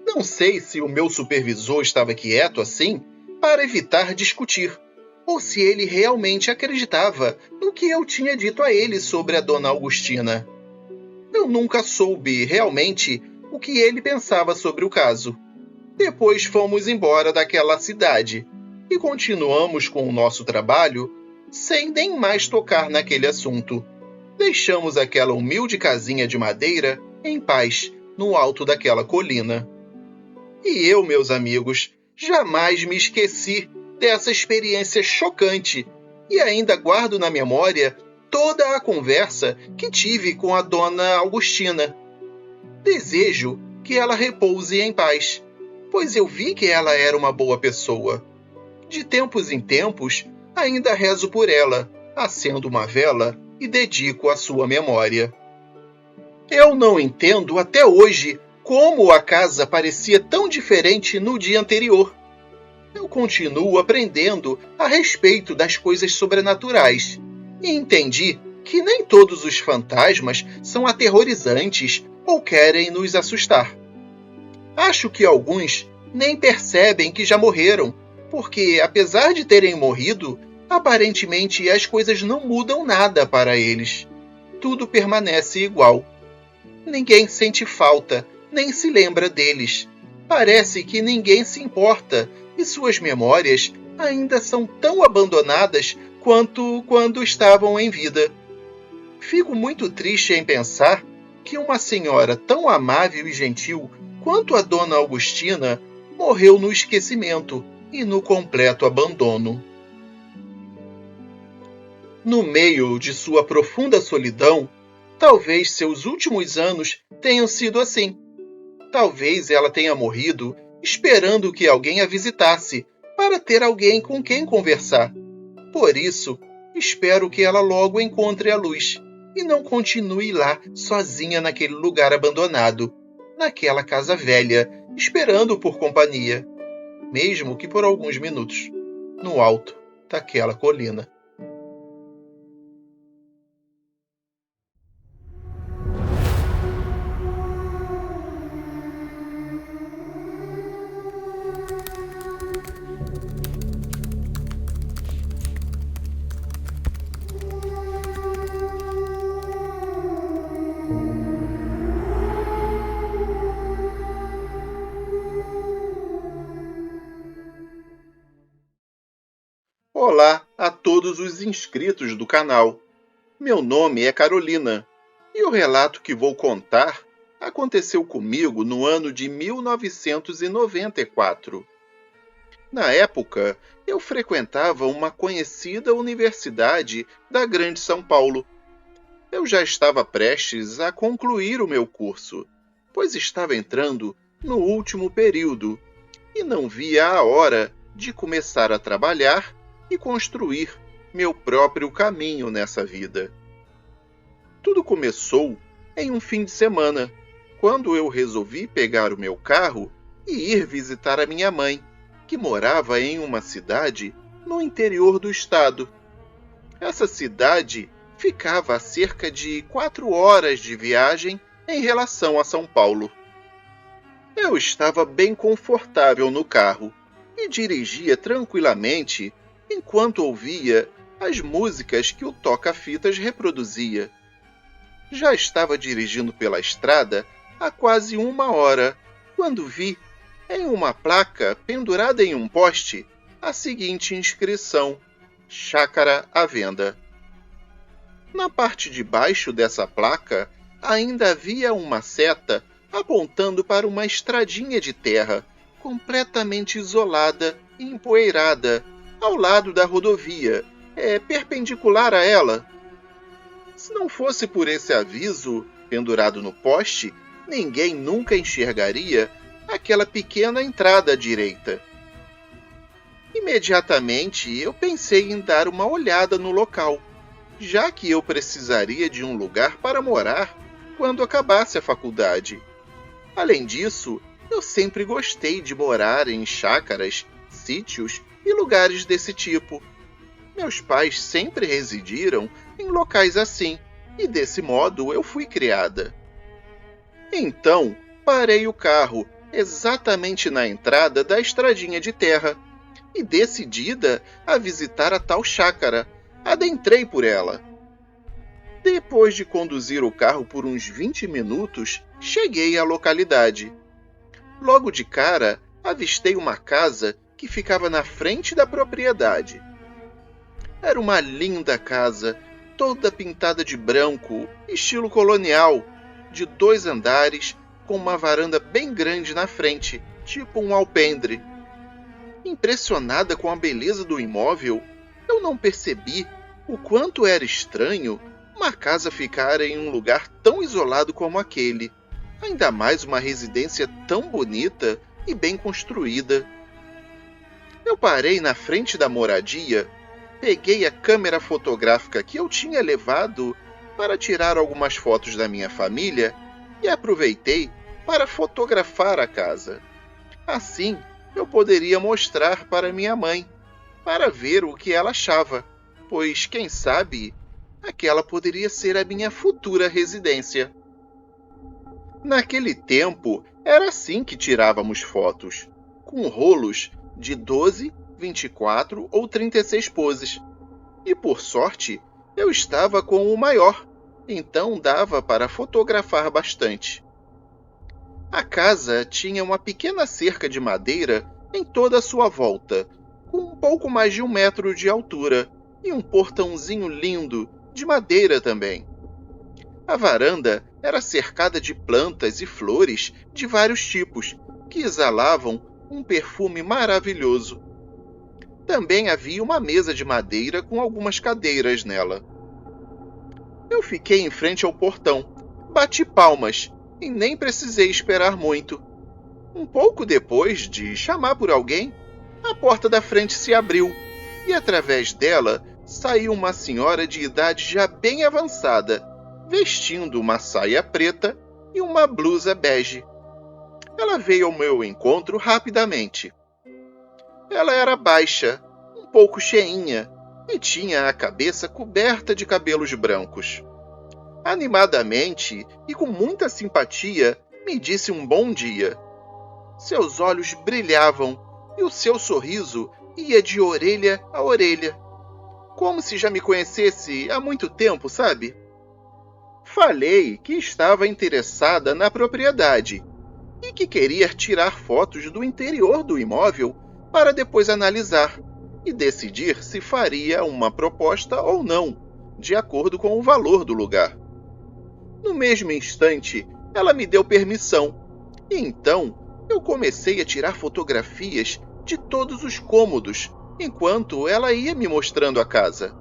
Não sei se o meu supervisor estava quieto assim para evitar discutir, ou se ele realmente acreditava no que eu tinha dito a ele sobre a dona Augustina. Eu nunca soube realmente o que ele pensava sobre o caso. Depois fomos embora daquela cidade e continuamos com o nosso trabalho sem nem mais tocar naquele assunto. Deixamos aquela humilde casinha de madeira em paz no alto daquela colina. E eu, meus amigos, jamais me esqueci dessa experiência chocante e ainda guardo na memória toda a conversa que tive com a dona Augustina. Desejo que ela repouse em paz, pois eu vi que ela era uma boa pessoa. De tempos em tempos, ainda rezo por ela, acendo uma vela e dedico à sua memória. Eu não entendo até hoje como a casa parecia tão diferente no dia anterior. Eu continuo aprendendo a respeito das coisas sobrenaturais e entendi que nem todos os fantasmas são aterrorizantes ou querem nos assustar. Acho que alguns nem percebem que já morreram, porque, apesar de terem morrido, aparentemente as coisas não mudam nada para eles. Tudo permanece igual. Ninguém sente falta, nem se lembra deles. Parece que ninguém se importa e suas memórias ainda são tão abandonadas quanto quando estavam em vida. Fico muito triste em pensar que uma senhora tão amável e gentil quanto a dona Augustina morreu no esquecimento e no completo abandono. No meio de sua profunda solidão, talvez seus últimos anos tenham sido assim. Talvez ela tenha morrido esperando que alguém a visitasse, para ter alguém com quem conversar. Por isso, espero que ela logo encontre a luz e não continue lá sozinha naquele lugar abandonado, naquela casa velha, esperando por companhia, mesmo que por alguns minutos, no alto daquela colina. Olá a todos os inscritos do canal. Meu nome é Carolina e o relato que vou contar aconteceu comigo no ano de 1994. Na época, eu frequentava uma conhecida universidade da Grande São Paulo. Eu já estava prestes a concluir o meu curso, pois estava entrando no último período e não via a hora de começar a trabalhar e construir meu próprio caminho nessa vida. Tudo começou em um fim de semana, quando eu resolvi pegar o meu carro e ir visitar a minha mãe, que morava em uma cidade no interior do estado. Essa cidade ficava a cerca de 4 horas de viagem em relação a São Paulo. Eu estava bem confortável no carro e dirigia tranquilamente enquanto ouvia as músicas que o toca-fitas reproduzia. Já estava dirigindo pela estrada há quase 1 hora, quando vi, em uma placa pendurada em um poste, a seguinte inscrição: Chácara à venda. Na parte de baixo dessa placa, ainda havia uma seta apontando para uma estradinha de terra, completamente isolada e empoeirada, ao lado da rodovia, perpendicular a ela. Se não fosse por esse aviso pendurado no poste, ninguém nunca enxergaria aquela pequena entrada à direita. Imediatamente eu pensei em dar uma olhada no local, já que eu precisaria de um lugar para morar quando acabasse a faculdade. Além disso, eu sempre gostei de morar em chácaras, sítios e lugares desse tipo. Meus pais sempre residiram em locais assim, e desse modo eu fui criada. Então, parei o carro exatamente na entrada da estradinha de terra e, decidida a visitar a tal chácara, adentrei por ela. Depois de conduzir o carro por uns 20 minutos, cheguei à localidade. Logo de cara, avistei uma casa que ficava na frente da propriedade. Era uma linda casa, toda pintada de branco, estilo colonial, de 2 andares, com uma varanda bem grande na frente, tipo um alpendre. Impressionada com a beleza do imóvel, eu não percebi o quanto era estranho uma casa ficar em um lugar tão isolado como aquele, ainda mais uma residência tão bonita e bem construída. Eu parei na frente da moradia, peguei a câmera fotográfica que eu tinha levado para tirar algumas fotos da minha família e aproveitei para fotografar a casa. Assim, eu poderia mostrar para minha mãe, para ver o que ela achava, pois, quem sabe, aquela poderia ser a minha futura residência. Naquele tempo, era assim que tirávamos fotos, com rolos de 12, 24 ou 36 poses. E, por sorte, eu estava com o maior, então dava para fotografar bastante. A casa tinha uma pequena cerca de madeira em toda a sua volta, com um pouco mais de 1 metro de altura, e um portãozinho lindo, de madeira também. A varanda era cercada de plantas e flores de vários tipos, que exalavam um perfume maravilhoso. Também havia uma mesa de madeira com algumas cadeiras nela. Eu fiquei em frente ao portão, bati palmas e nem precisei esperar muito. Um pouco depois de chamar por alguém, a porta da frente se abriu e, através dela, saiu uma senhora de idade já bem avançada, vestindo uma saia preta e uma blusa bege. Ela veio ao meu encontro rapidamente. Ela era baixa, um pouco cheinha, e tinha a cabeça coberta de cabelos brancos. Animadamente e com muita simpatia, me disse um bom dia. Seus olhos brilhavam e o seu sorriso ia de orelha a orelha, como se já me conhecesse há muito tempo, sabe? Falei que estava interessada na propriedade e que queria tirar fotos do interior do imóvel para depois analisar e decidir se faria uma proposta ou não, de acordo com o valor do lugar. No mesmo instante, ela me deu permissão, e então eu comecei a tirar fotografias de todos os cômodos, enquanto ela ia me mostrando a casa.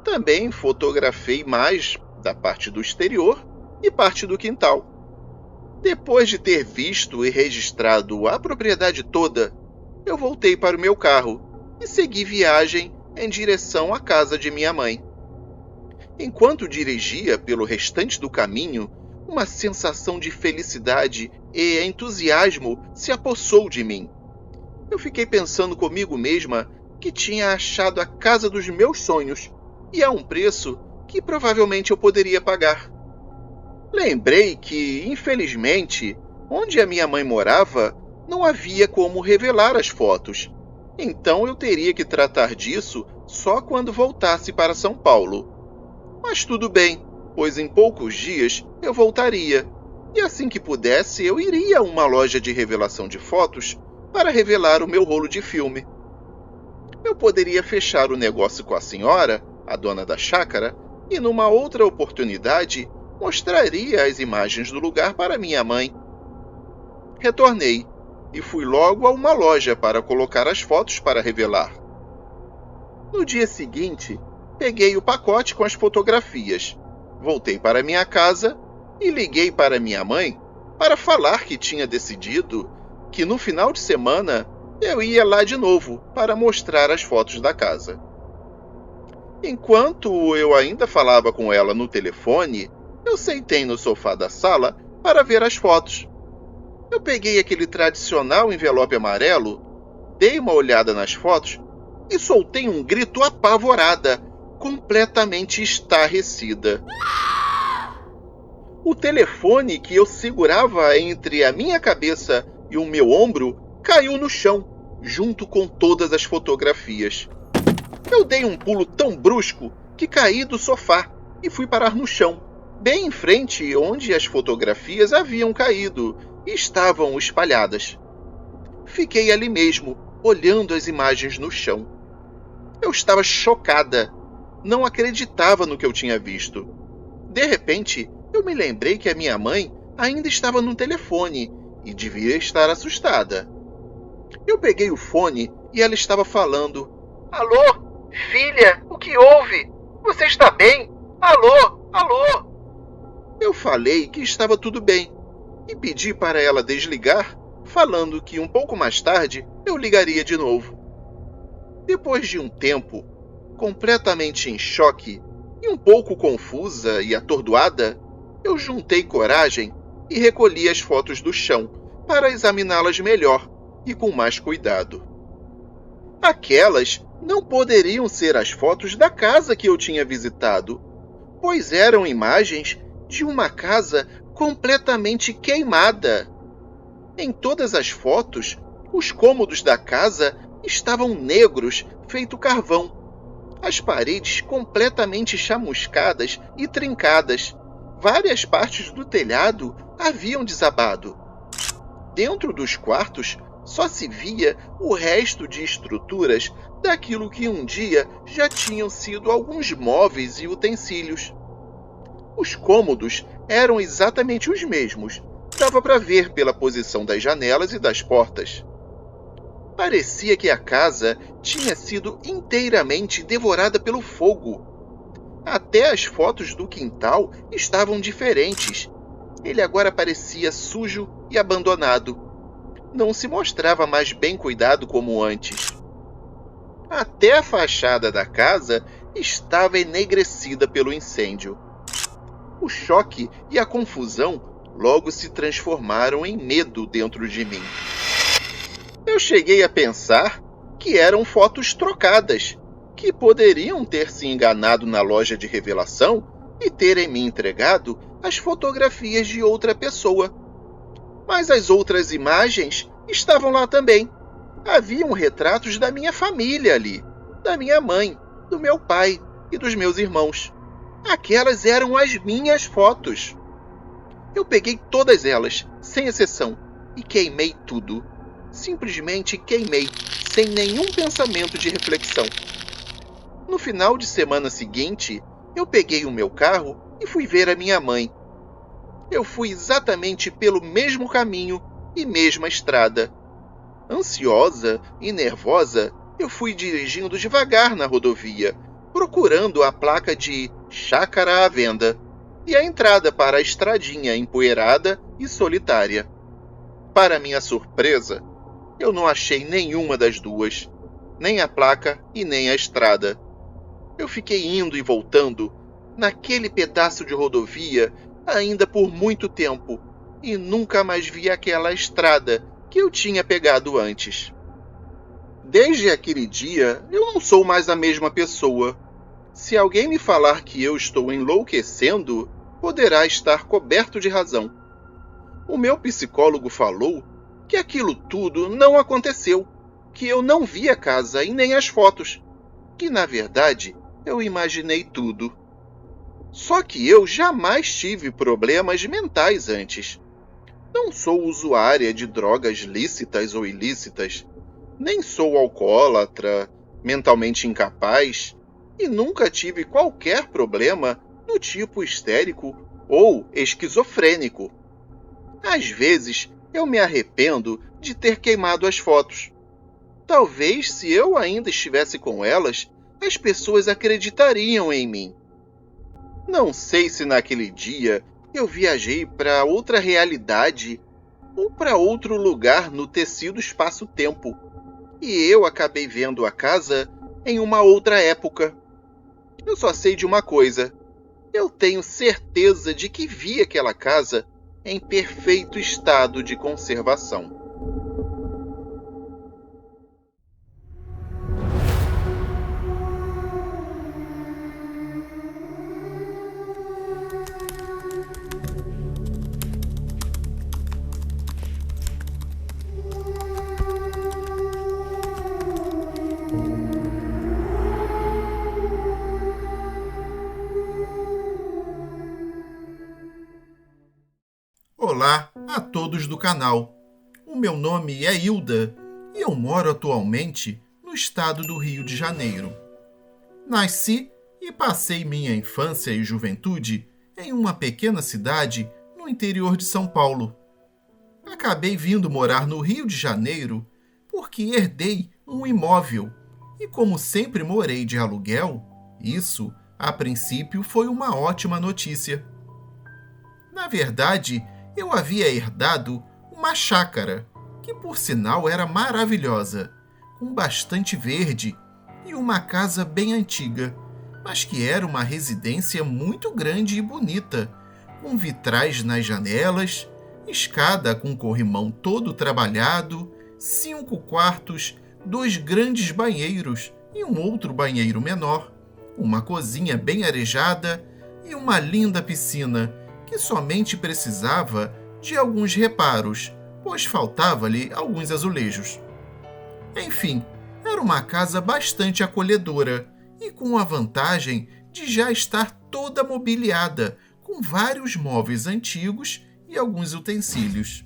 Também fotografei mais da parte do exterior e parte do quintal. Depois de ter visto e registrado a propriedade toda, eu voltei para o meu carro e segui viagem em direção à casa de minha mãe. Enquanto dirigia pelo restante do caminho, uma sensação de felicidade e entusiasmo se apossou de mim. Eu fiquei pensando comigo mesma que tinha achado a casa dos meus sonhos e a um preço que provavelmente eu poderia pagar. Lembrei que, infelizmente, onde a minha mãe morava, não havia como revelar as fotos. Então eu teria que tratar disso só quando voltasse para São Paulo. Mas tudo bem, pois em poucos dias eu voltaria. E assim que pudesse, eu iria a uma loja de revelação de fotos para revelar o meu rolo de filme. Eu poderia fechar o negócio com a senhora, a dona da chácara, e numa outra oportunidade mostraria as imagens do lugar para minha mãe. Retornei e fui logo a uma loja para colocar as fotos para revelar. No dia seguinte, peguei o pacote com as fotografias, voltei para minha casa e liguei para minha mãe para falar que tinha decidido que no final de semana eu ia lá de novo para mostrar as fotos da casa. Enquanto eu ainda falava com ela no telefone, eu sentei no sofá da sala para ver as fotos. Eu peguei aquele tradicional envelope amarelo, dei uma olhada nas fotos e soltei um grito apavorada, completamente estarrecida. O telefone que eu segurava entre a minha cabeça e o meu ombro caiu no chão, junto com todas as fotografias. Eu dei um pulo tão brusco que caí do sofá e fui parar no chão, bem em frente onde as fotografias haviam caído e estavam espalhadas. Fiquei ali mesmo, olhando as imagens no chão. Eu estava chocada. Não acreditava no que eu tinha visto. De repente, eu me lembrei que a minha mãe ainda estava no telefone e devia estar assustada. Eu peguei o fone e ela estava falando. Alô, filha, o que houve? Você está bem? Alô, alô? Eu falei que estava tudo bem e pedi para ela desligar, falando que um pouco mais tarde eu ligaria de novo. Depois de um tempo, completamente em choque e um pouco confusa e atordoada, eu juntei coragem e recolhi as fotos do chão para examiná-las melhor e com mais cuidado. Aquelas não poderiam ser as fotos da casa que eu tinha visitado, pois eram imagens de uma casa completamente queimada. Em todas as fotos, os cômodos da casa estavam negros, feito carvão. As paredes completamente chamuscadas e trincadas. Várias partes do telhado haviam desabado. Dentro dos quartos, só se via o resto de estruturas daquilo que um dia já tinham sido alguns móveis e utensílios. Os cômodos eram exatamente os mesmos. Dava para ver pela posição das janelas e das portas. Parecia que a casa tinha sido inteiramente devorada pelo fogo. Até as fotos do quintal estavam diferentes. Ele agora parecia sujo e abandonado. Não se mostrava mais bem cuidado como antes. Até a fachada da casa estava enegrecida pelo incêndio. O choque e a confusão logo se transformaram em medo dentro de mim. Eu cheguei a pensar que eram fotos trocadas, que poderiam ter se enganado na loja de revelação e terem me entregado as fotografias de outra pessoa. Mas as outras imagens estavam lá também. Haviam retratos da minha família ali, da minha mãe, do meu pai e dos meus irmãos. Aquelas eram as minhas fotos. Eu peguei todas elas, sem exceção, e queimei tudo. Simplesmente queimei, sem nenhum pensamento de reflexão. No final de semana seguinte, eu peguei o meu carro e fui ver a minha mãe. Eu fui exatamente pelo mesmo caminho e mesma estrada. Ansiosa e nervosa, eu fui dirigindo devagar na rodovia, procurando a placa de Chácara à Venda e a entrada para a estradinha empoeirada e solitária. Para minha surpresa, eu não achei nenhuma das duas, nem a placa e nem a estrada. Eu fiquei indo e voltando naquele pedaço de rodovia ainda por muito tempo, e nunca mais vi aquela estrada que eu tinha pegado antes. Desde aquele dia, eu não sou mais a mesma pessoa. Se alguém me falar que eu estou enlouquecendo, poderá estar coberto de razão. O meu psicólogo falou que aquilo tudo não aconteceu, que eu não vi a casa e nem as fotos, que na verdade eu imaginei tudo. Só que eu jamais tive problemas mentais antes. Não sou usuária de drogas lícitas ou ilícitas, nem sou alcoólatra, mentalmente incapaz, e nunca tive qualquer problema do tipo histérico ou esquizofrênico. Às vezes, eu me arrependo de ter queimado as fotos. Talvez, se eu ainda estivesse com elas, as pessoas acreditariam em mim. Não sei se naquele dia eu viajei para outra realidade ou para outro lugar no tecido espaço-tempo, e eu acabei vendo a casa em uma outra época. Eu só sei de uma coisa. Eu tenho certeza de que vi aquela casa em perfeito estado de conservação. Olá a todos do canal. O meu nome é Hilda e eu moro atualmente no estado do Rio de Janeiro. Nasci e passei minha infância e juventude em uma pequena cidade no interior de São Paulo. Acabei vindo morar no Rio de Janeiro porque herdei um imóvel e, como sempre morei de aluguel, isso, a princípio, foi uma ótima notícia. Na verdade, eu havia herdado uma chácara, que por sinal era maravilhosa, com bastante verde e uma casa bem antiga, mas que era uma residência muito grande e bonita, com vitrais nas janelas, escada com corrimão todo trabalhado, 5 quartos, 2 grandes banheiros e um outro banheiro menor, uma cozinha bem arejada e uma linda piscina, que somente precisava de alguns reparos, pois faltava-lhe alguns azulejos. Enfim, era uma casa bastante acolhedora e com a vantagem de já estar toda mobiliada, com vários móveis antigos e alguns utensílios.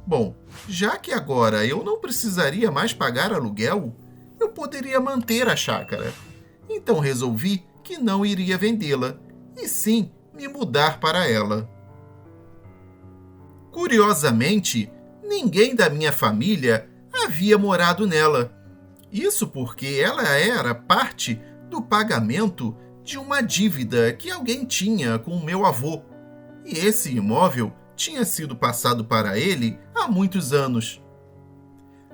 Bom, já que agora eu não precisaria mais pagar aluguel, eu poderia manter a chácara. Então resolvi que não iria vendê-la, e sim me mudar para ela. Curiosamente, ninguém da minha família havia morado nela. Isso porque ela era parte do pagamento de uma dívida que alguém tinha com o meu avô. E esse imóvel tinha sido passado para ele há muitos anos.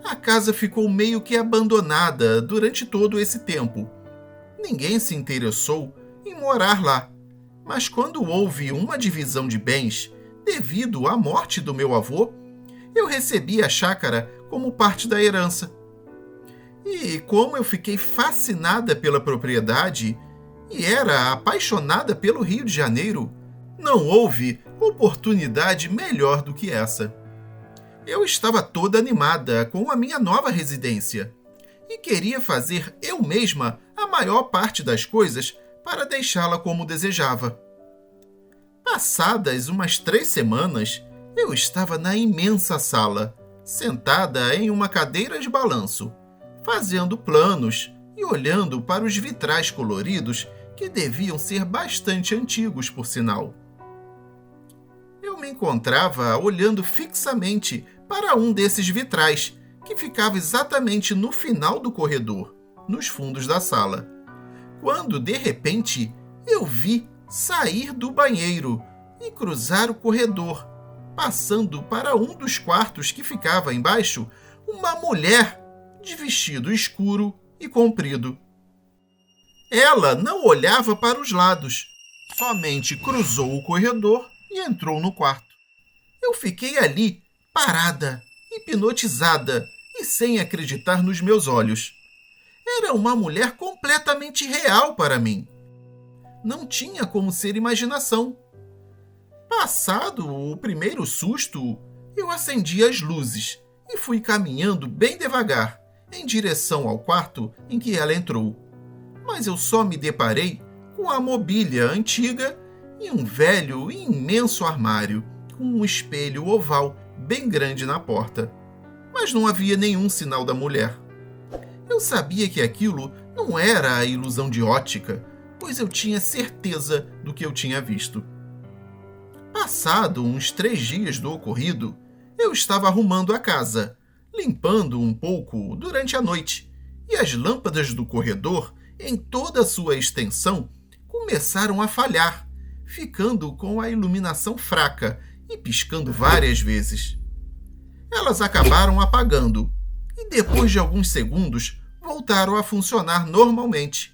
A casa ficou meio que abandonada durante todo esse tempo. Ninguém se interessou em morar lá. Mas quando houve uma divisão de bens devido à morte do meu avô, eu recebi a chácara como parte da herança. E como eu fiquei fascinada pela propriedade e era apaixonada pelo Rio de Janeiro, não houve oportunidade melhor do que essa. Eu estava toda animada com a minha nova residência e queria fazer eu mesma a maior parte das coisas para deixá-la como desejava. Passadas umas 3 semanas, eu estava na imensa sala, sentada em uma cadeira de balanço, fazendo planos e olhando para os vitrais coloridos que deviam ser bastante antigos, por sinal. Eu me encontrava olhando fixamente para um desses vitrais, que ficava exatamente no final do corredor, nos fundos da sala, quando, de repente, eu vi sair do banheiro e cruzar o corredor, passando para um dos quartos que ficava embaixo, uma mulher de vestido escuro e comprido. Ela não olhava para os lados somente cruzou o corredor e entrou no quarto. Eu fiquei ali, parada, hipnotizada e sem acreditar nos meus olhos. Era uma mulher completamente real para mim. Não tinha como ser imaginação. Passado o primeiro susto, eu acendi as luzes e fui caminhando bem devagar em direção ao quarto em que ela entrou. Mas eu só me deparei com a mobília antiga e um velho e imenso armário com um espelho oval bem grande na porta. Mas não havia nenhum sinal da mulher. Eu sabia que aquilo não era a ilusão de ótica, pois eu tinha certeza do que eu tinha visto. Passado uns 3 dias do ocorrido, eu estava arrumando a casa, limpando um pouco durante a noite, e as lâmpadas do corredor, em toda a sua extensão, começaram a falhar, ficando com a iluminação fraca e piscando várias vezes. Elas acabaram apagando, e depois de alguns segundos voltaram a funcionar normalmente.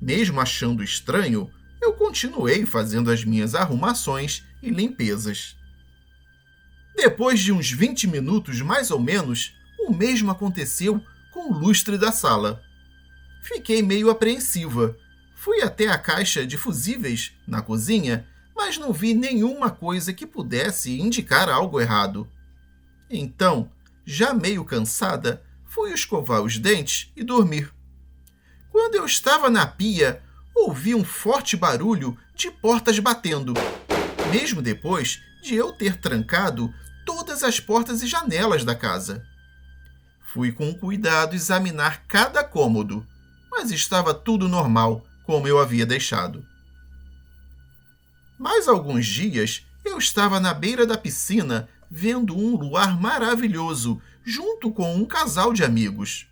Mesmo achando estranho, eu continuei fazendo as minhas arrumações e limpezas. Depois de uns 20 minutos, mais ou menos, o mesmo aconteceu com o lustre da sala. Fiquei meio apreensiva. Fui até a caixa de fusíveis na cozinha, mas não vi nenhuma coisa que pudesse indicar algo errado. Então, já meio cansada, fui escovar os dentes e dormir. Quando eu estava na pia, ouvi um forte barulho de portas batendo, mesmo depois de eu ter trancado todas as portas e janelas da casa. Fui com cuidado examinar cada cômodo, mas estava tudo normal, como eu havia deixado. Mais alguns dias, eu estava na beira da piscina vendo um luar maravilhoso, junto com um casal de amigos.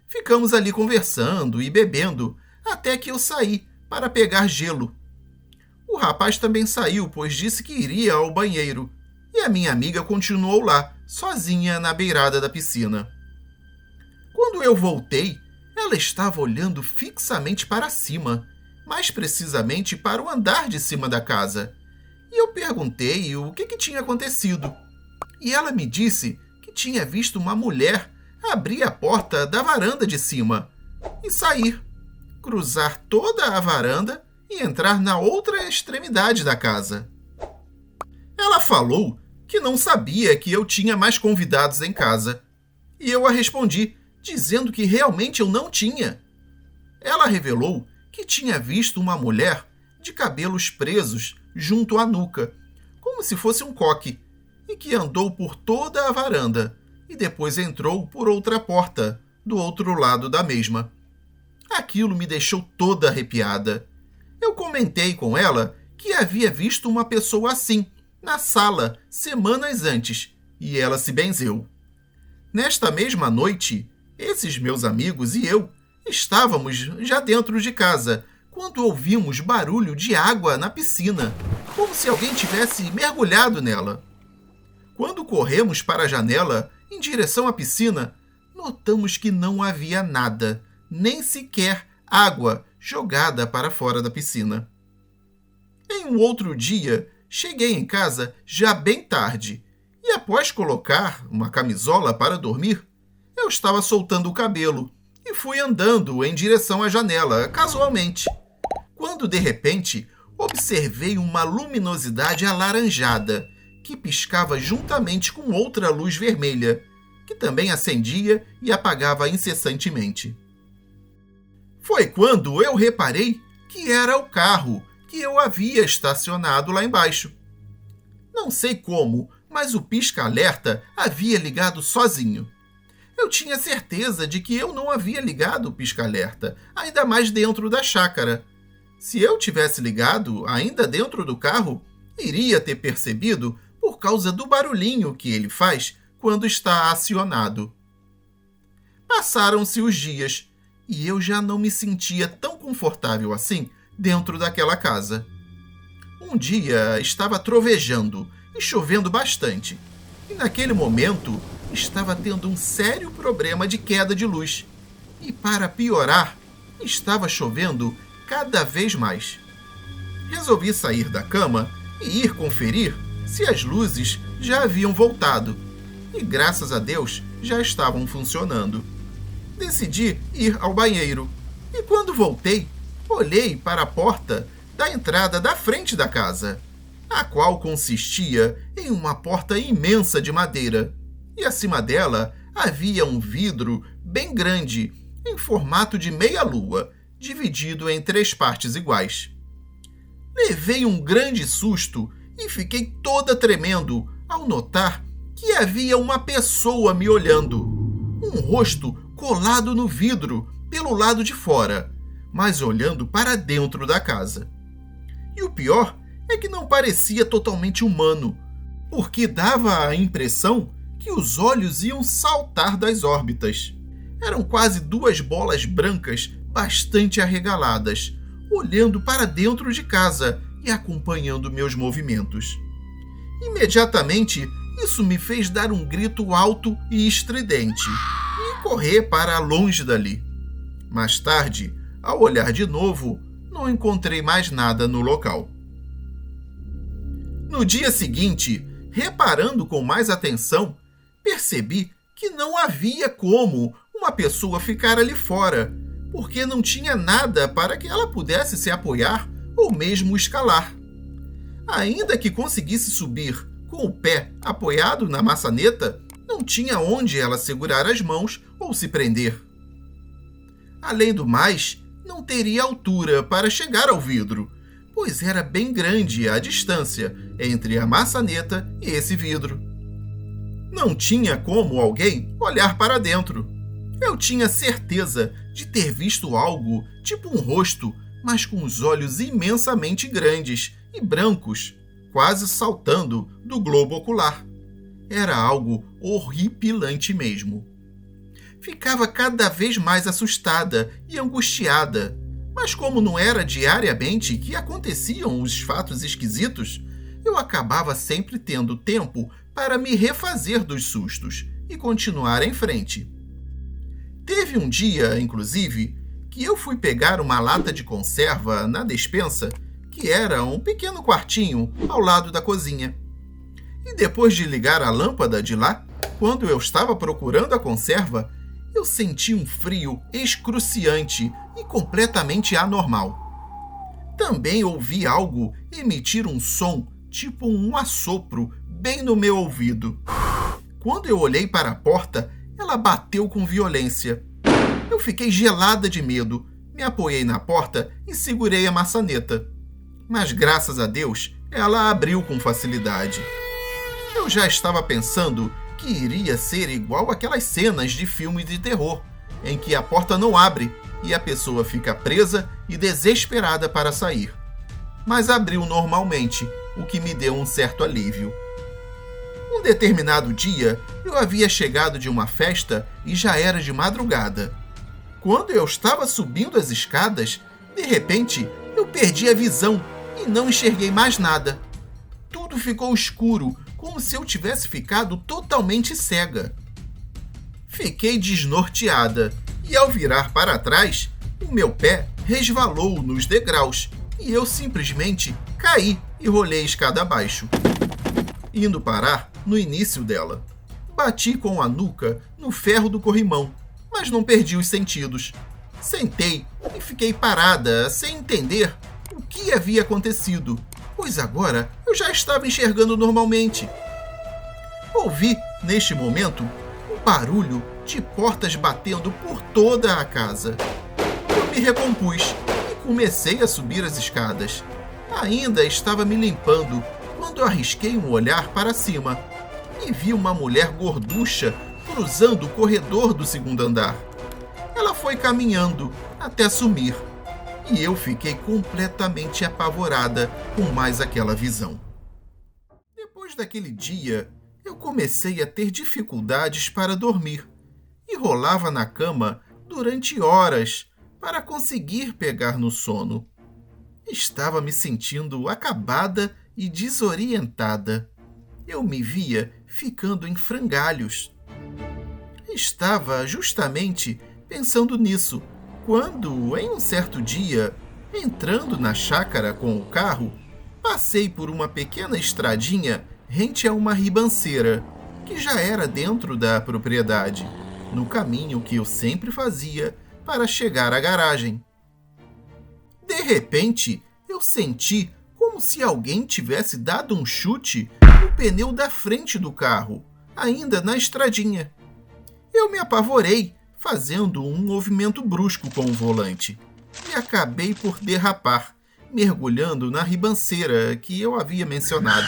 Ficamos ali conversando e bebendo, até que eu saí para pegar gelo. O rapaz também saiu, pois disse que iria ao banheiro, e a minha amiga continuou lá, sozinha na beirada da piscina. Quando eu voltei, ela estava olhando fixamente para cima, mais precisamente para o andar de cima da casa. E eu perguntei o que tinha acontecido. E ela me disse que tinha visto uma mulher abrir a porta da varanda de cima e sair, cruzar toda a varanda e entrar na outra extremidade da casa. Ela falou que não sabia que eu tinha mais convidados em casa. E eu a respondi, dizendo que realmente eu não tinha. Ela revelou que tinha visto uma mulher de cabelos presos junto à nuca, como se fosse um coque, e que andou por toda a varanda e depois entrou por outra porta, do outro lado da mesma. Aquilo me deixou toda arrepiada. Eu comentei com ela que havia visto uma pessoa assim, na sala, semanas antes, e ela se benzeu. Nesta mesma noite, esses meus amigos e eu estávamos já dentro de casa, quando ouvimos barulho de água na piscina, como se alguém tivesse mergulhado nela. Quando corremos para a janela, em direção à piscina, notamos que não havia nada, nem sequer água jogada para fora da piscina. Em um outro dia, cheguei em casa já bem tarde e, após colocar uma camisola para dormir, eu estava soltando o cabelo e fui andando em direção à janela, casualmente, quando, de repente, observei uma luminosidade alaranjada que piscava juntamente com outra luz vermelha, que também acendia e apagava incessantemente. Foi quando eu reparei que era o carro que eu havia estacionado lá embaixo. Não sei como, mas o pisca-alerta havia ligado sozinho. Eu tinha certeza de que eu não havia ligado o pisca-alerta, ainda mais dentro da chácara. Se eu tivesse ligado ainda dentro do carro, iria ter percebido por causa do barulhinho que ele faz quando está acionado. Passaram-se os dias e eu já não me sentia tão confortável assim dentro daquela casa. Um dia estava trovejando e chovendo bastante, e naquele momento estava tendo um sério problema de queda de luz. E para piorar, estava chovendo cada vez mais. resolvi sair da cama e ir conferir se as luzes já haviam voltado. E graças a Deus já estavam funcionando. Decidi ir ao banheiro e quando voltei, olhei para a porta da entrada da frente da casa, a qual consistia em uma porta imensa de madeira. E acima dela havia um vidro bem grande, em formato de meia-lua, dividido em 3 partes iguais. Levei um grande susto e fiquei toda tremendo ao notar que havia uma pessoa me olhando. Um rosto colado no vidro pelo lado de fora, mas olhando para dentro da casa. E o pior é que não parecia totalmente humano, porque dava a impressão que os olhos iam saltar das órbitas. Eram quase 2 bolas brancas bastante arregaladas, olhando para dentro de casa e acompanhando meus movimentos. Imediatamente, isso me fez dar um grito alto e estridente e correr para longe dali. Mais tarde, ao olhar de novo, não encontrei mais nada no local. No dia seguinte, reparando com mais atenção, percebi que não havia como uma pessoa ficar ali fora, porque não tinha nada para que ela pudesse se apoiar ou mesmo escalar. Ainda que conseguisse subir com o pé apoiado na maçaneta, não tinha onde ela segurar as mãos ou se prender. Além do mais, não teria altura para chegar ao vidro, pois era bem grande a distância entre a maçaneta e esse vidro. Não tinha como alguém olhar para dentro. Eu tinha certeza de ter visto algo tipo um rosto, mas com os olhos imensamente grandes e brancos, quase saltando do globo ocular. Era algo horripilante mesmo. Ficava cada vez mais assustada e angustiada, mas como não era diariamente que aconteciam os fatos esquisitos, eu acabava sempre tendo tempo para me refazer dos sustos e continuar em frente. Teve um dia, inclusive, que eu fui pegar uma lata de conserva na despensa, que era um pequeno quartinho ao lado da cozinha. E depois de ligar a lâmpada de lá, quando eu estava procurando a conserva, eu senti um frio excruciante e completamente anormal. Também ouvi algo emitir um som, tipo um assopro, bem no meu ouvido. Quando eu olhei para a porta, ela bateu com violência. Eu fiquei gelada de medo, me apoiei na porta e segurei a maçaneta. Mas graças a Deus, ela abriu com facilidade. Eu já estava pensando que iria ser igual aquelas cenas de filmes de terror, em que a porta não abre e a pessoa fica presa e desesperada para sair. Mas abriu normalmente, o que me deu um certo alívio. Um determinado dia, eu havia chegado de uma festa e já era de madrugada. Quando eu estava subindo as escadas, de repente, eu perdi a visão e não enxerguei mais nada. Tudo ficou escuro, como se eu tivesse ficado totalmente cega. Fiquei desnorteada e, ao virar para trás, o meu pé resvalou nos degraus e eu simplesmente caí e rolei a escada abaixo, indo parar no início dela. Bati com a nuca no ferro do corrimão, mas não perdi os sentidos. Sentei e fiquei parada, sem entender o que havia acontecido, pois agora eu já estava enxergando normalmente. Ouvi, neste momento, um barulho de portas batendo por toda a casa. Eu me recompus e comecei a subir as escadas. Ainda estava me limpando quando arrisquei um olhar para cima e vi uma mulher gorducha cruzando o corredor do 2º andar. Ela foi caminhando até sumir e eu fiquei completamente apavorada com mais aquela visão. Depois daquele dia, eu comecei a ter dificuldades para dormir e rolava na cama durante horas para conseguir pegar no sono. Estava me sentindo acabada e desorientada. Eu me via ficando em frangalhos. Estava justamente pensando nisso, quando, em um certo dia, Entrando na chácara com o carro, passei por uma pequena estradinha rente a uma ribanceira, que já era dentro da propriedade, no caminho que eu sempre fazia para chegar à garagem. De repente, eu senti como se alguém tivesse dado um chute no pneu da frente do carro, ainda na estradinha. Eu me apavorei, fazendo um movimento brusco com o volante, e acabei por derrapar, mergulhando na ribanceira que eu havia mencionado.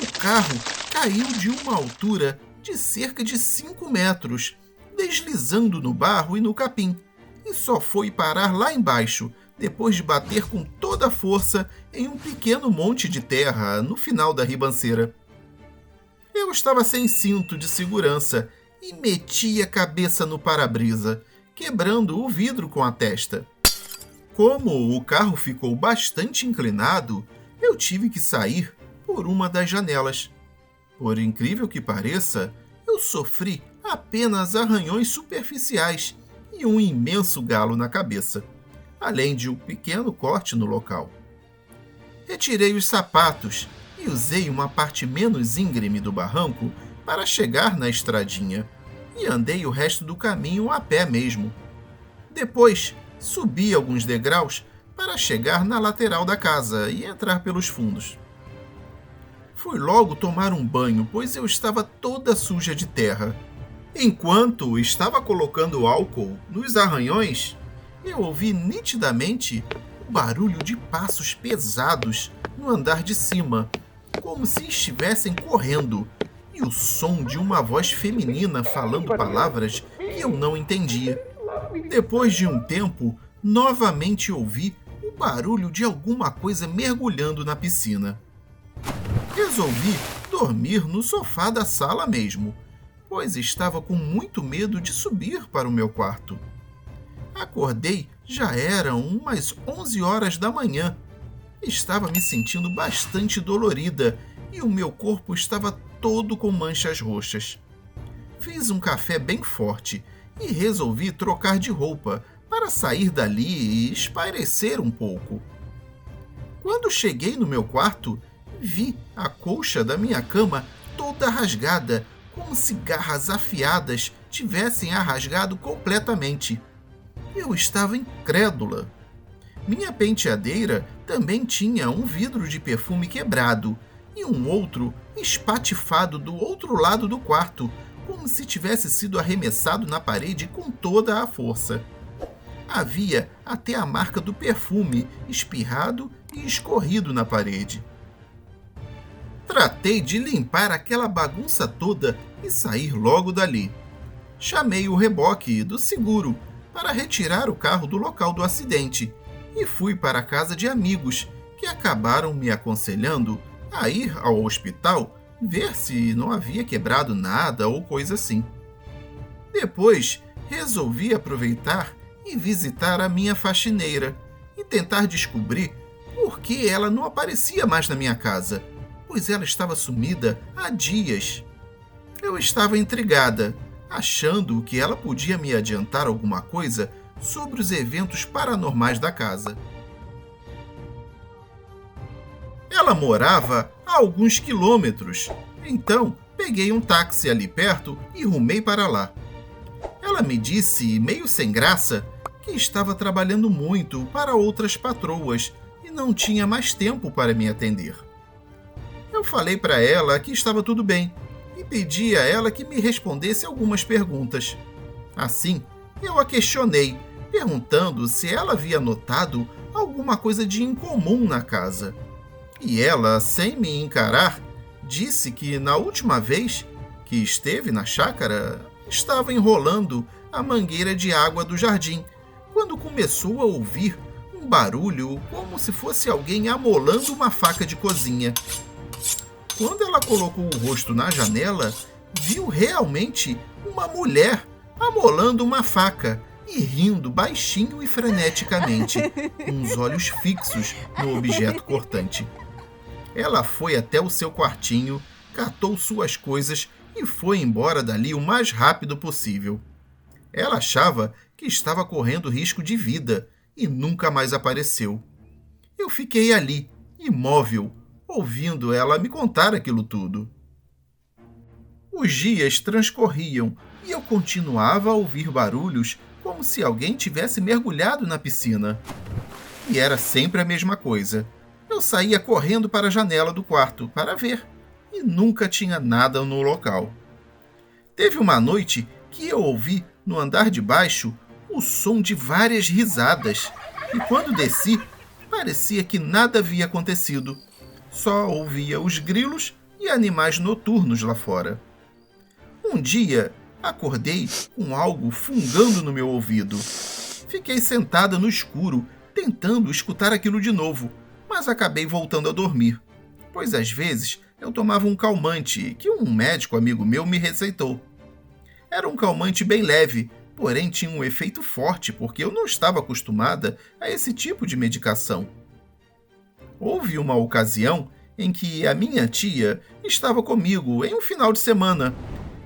O carro caiu de uma altura de cerca de 5 metros, deslizando no barro e no capim, e só foi parar lá embaixo, depois de bater com toda a força em um pequeno monte de terra no final da ribanceira. Eu estava sem cinto de segurança e meti a cabeça no para-brisa, quebrando o vidro com a testa. Como o carro ficou bastante inclinado, eu tive que sair por uma das janelas. Por incrível que pareça, eu sofri apenas arranhões superficiais e um imenso galo na cabeça, além de um pequeno corte no local. Retirei os sapatos e usei uma parte menos íngreme do barranco para chegar na estradinha, e andei o resto do caminho a pé mesmo. Depois, subi alguns degraus para chegar na lateral da casa e entrar pelos fundos. Fui logo tomar um banho, pois eu estava toda suja de terra. Enquanto estava colocando álcool nos arranhões, eu ouvi nitidamente o barulho de passos pesados no andar de cima, como se estivessem correndo, e o som de uma voz feminina falando palavras que eu não entendia. Depois de um tempo, novamente ouvi o barulho de alguma coisa mergulhando na piscina. Resolvi dormir no sofá da sala mesmo, pois estava com muito medo de subir para o meu quarto. Acordei, já eram umas 11 horas da manhã. Estava me sentindo bastante dolorida e o meu corpo estava todo com manchas roxas. Fiz um café bem forte e resolvi trocar de roupa para sair dali e espairecer um pouco. Quando cheguei no meu quarto, vi a colcha da minha cama toda rasgada, como se garras afiadas tivessem a rasgado completamente. Eu estava incrédula. Minha penteadeira também tinha um vidro de perfume quebrado e um outro espatifado do outro lado do quarto, como se tivesse sido arremessado na parede com toda a força. Havia até a marca do perfume espirrado e escorrido na parede. Tratei de limpar aquela bagunça toda e sair logo dali. Chamei o reboque do seguro para retirar o carro do local do acidente e fui para a casa de amigos que acabaram me aconselhando a ir ao hospital ver se não havia quebrado nada ou coisa assim. Depois, resolvi aproveitar e visitar a minha faxineira e tentar descobrir por que ela não aparecia mais na minha casa, pois ela estava sumida há dias. Eu estava intrigada, achando que ela podia me adiantar alguma coisa sobre os eventos paranormais da casa. Ela morava a alguns quilômetros, então peguei um táxi ali perto e rumei para lá. Ela me disse, meio sem graça, que estava trabalhando muito para outras patroas e não tinha mais tempo para me atender. Eu falei para ela que estava tudo bem e pedi a ela que me respondesse algumas perguntas. Assim, eu a questionei, perguntando se ela havia notado alguma coisa de incomum na casa. E ela, sem me encarar, disse que na última vez que esteve na chácara, estava enrolando a mangueira de água do jardim, quando começou a ouvir um barulho como se fosse alguém amolando uma faca de cozinha. Quando ela colocou o rosto na janela, viu realmente uma mulher amolando uma faca e rindo baixinho e freneticamente, com os olhos fixos no objeto cortante. Ela foi até o seu quartinho, catou suas coisas e foi embora dali o mais rápido possível. Ela achava que estava correndo risco de vida e nunca mais apareceu. Eu fiquei ali, imóvel, ouvindo ela me contar aquilo tudo. Os dias transcorriam e eu continuava a ouvir barulhos como se alguém tivesse mergulhado na piscina. E era sempre a mesma coisa. Eu saía correndo para a janela do quarto para ver, e nunca tinha nada no local. Teve uma noite que eu ouvi, no andar de baixo, o som de várias risadas, e quando desci, parecia que nada havia acontecido. Só ouvia os grilos e animais noturnos lá fora. Um dia, acordei com algo fungando no meu ouvido. Fiquei sentada no escuro, tentando escutar aquilo de novo, mas acabei voltando a dormir, pois às vezes eu tomava um calmante que um médico amigo meu me receitou. Era um calmante bem leve, porém tinha um efeito forte porque eu não estava acostumada a esse tipo de medicação. Houve uma ocasião em que a minha tia estava comigo em um final de semana,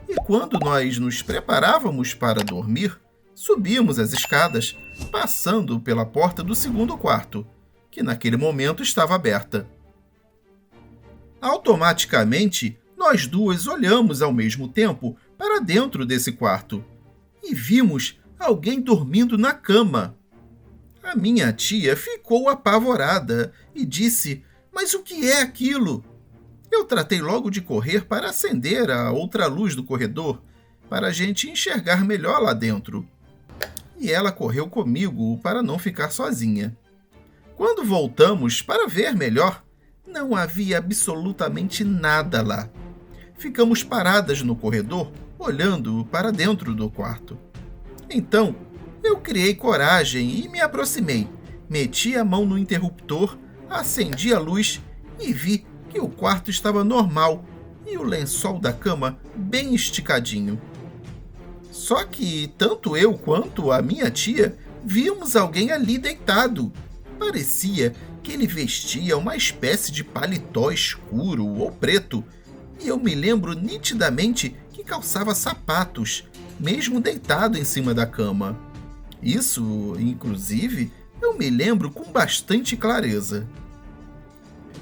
e quando nós nos preparávamos para dormir, subimos as escadas, passando pela porta do segundo quarto, que naquele momento estava aberta. Automaticamente, nós duas olhamos ao mesmo tempo para dentro desse quarto e vimos alguém dormindo na cama. A minha tia ficou apavorada e disse: "Mas o que é aquilo?" Eu tratei logo de correr para acender a outra luz do corredor, para a gente enxergar melhor lá dentro. E ela correu comigo para não ficar sozinha. Quando voltamos para ver melhor, não havia absolutamente nada lá. Ficamos paradas no corredor, olhando para dentro do quarto. Então, eu criei coragem e me aproximei. Meti a mão no interruptor, acendi a luz e vi que o quarto estava normal e o lençol da cama bem esticadinho. Só que tanto eu quanto a minha tia vimos alguém ali deitado. Parecia que ele vestia uma espécie de paletó escuro ou preto, e eu me lembro nitidamente que calçava sapatos, mesmo deitado em cima da cama. Isso, inclusive, eu me lembro com bastante clareza.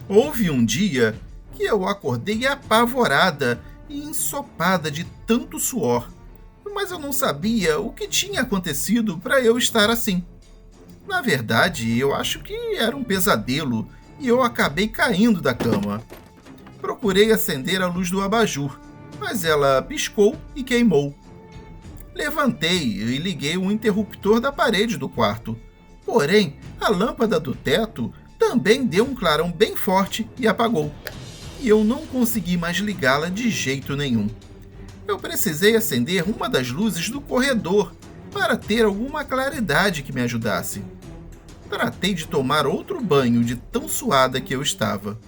Houve um dia que eu acordei apavorada e ensopada de tanto suor, mas eu não sabia o que tinha acontecido para eu estar assim. Na verdade, eu acho que era um pesadelo e eu acabei caindo da cama. Procurei acender a luz do abajur, mas ela piscou e queimou. Levantei e liguei o interruptor da parede do quarto, porém a lâmpada do teto também deu um clarão bem forte e apagou, e eu não consegui mais ligá-la de jeito nenhum. Eu precisei acender uma das luzes do corredor para ter alguma claridade que me ajudasse. Tratei de tomar outro banho de tão suada que eu estava.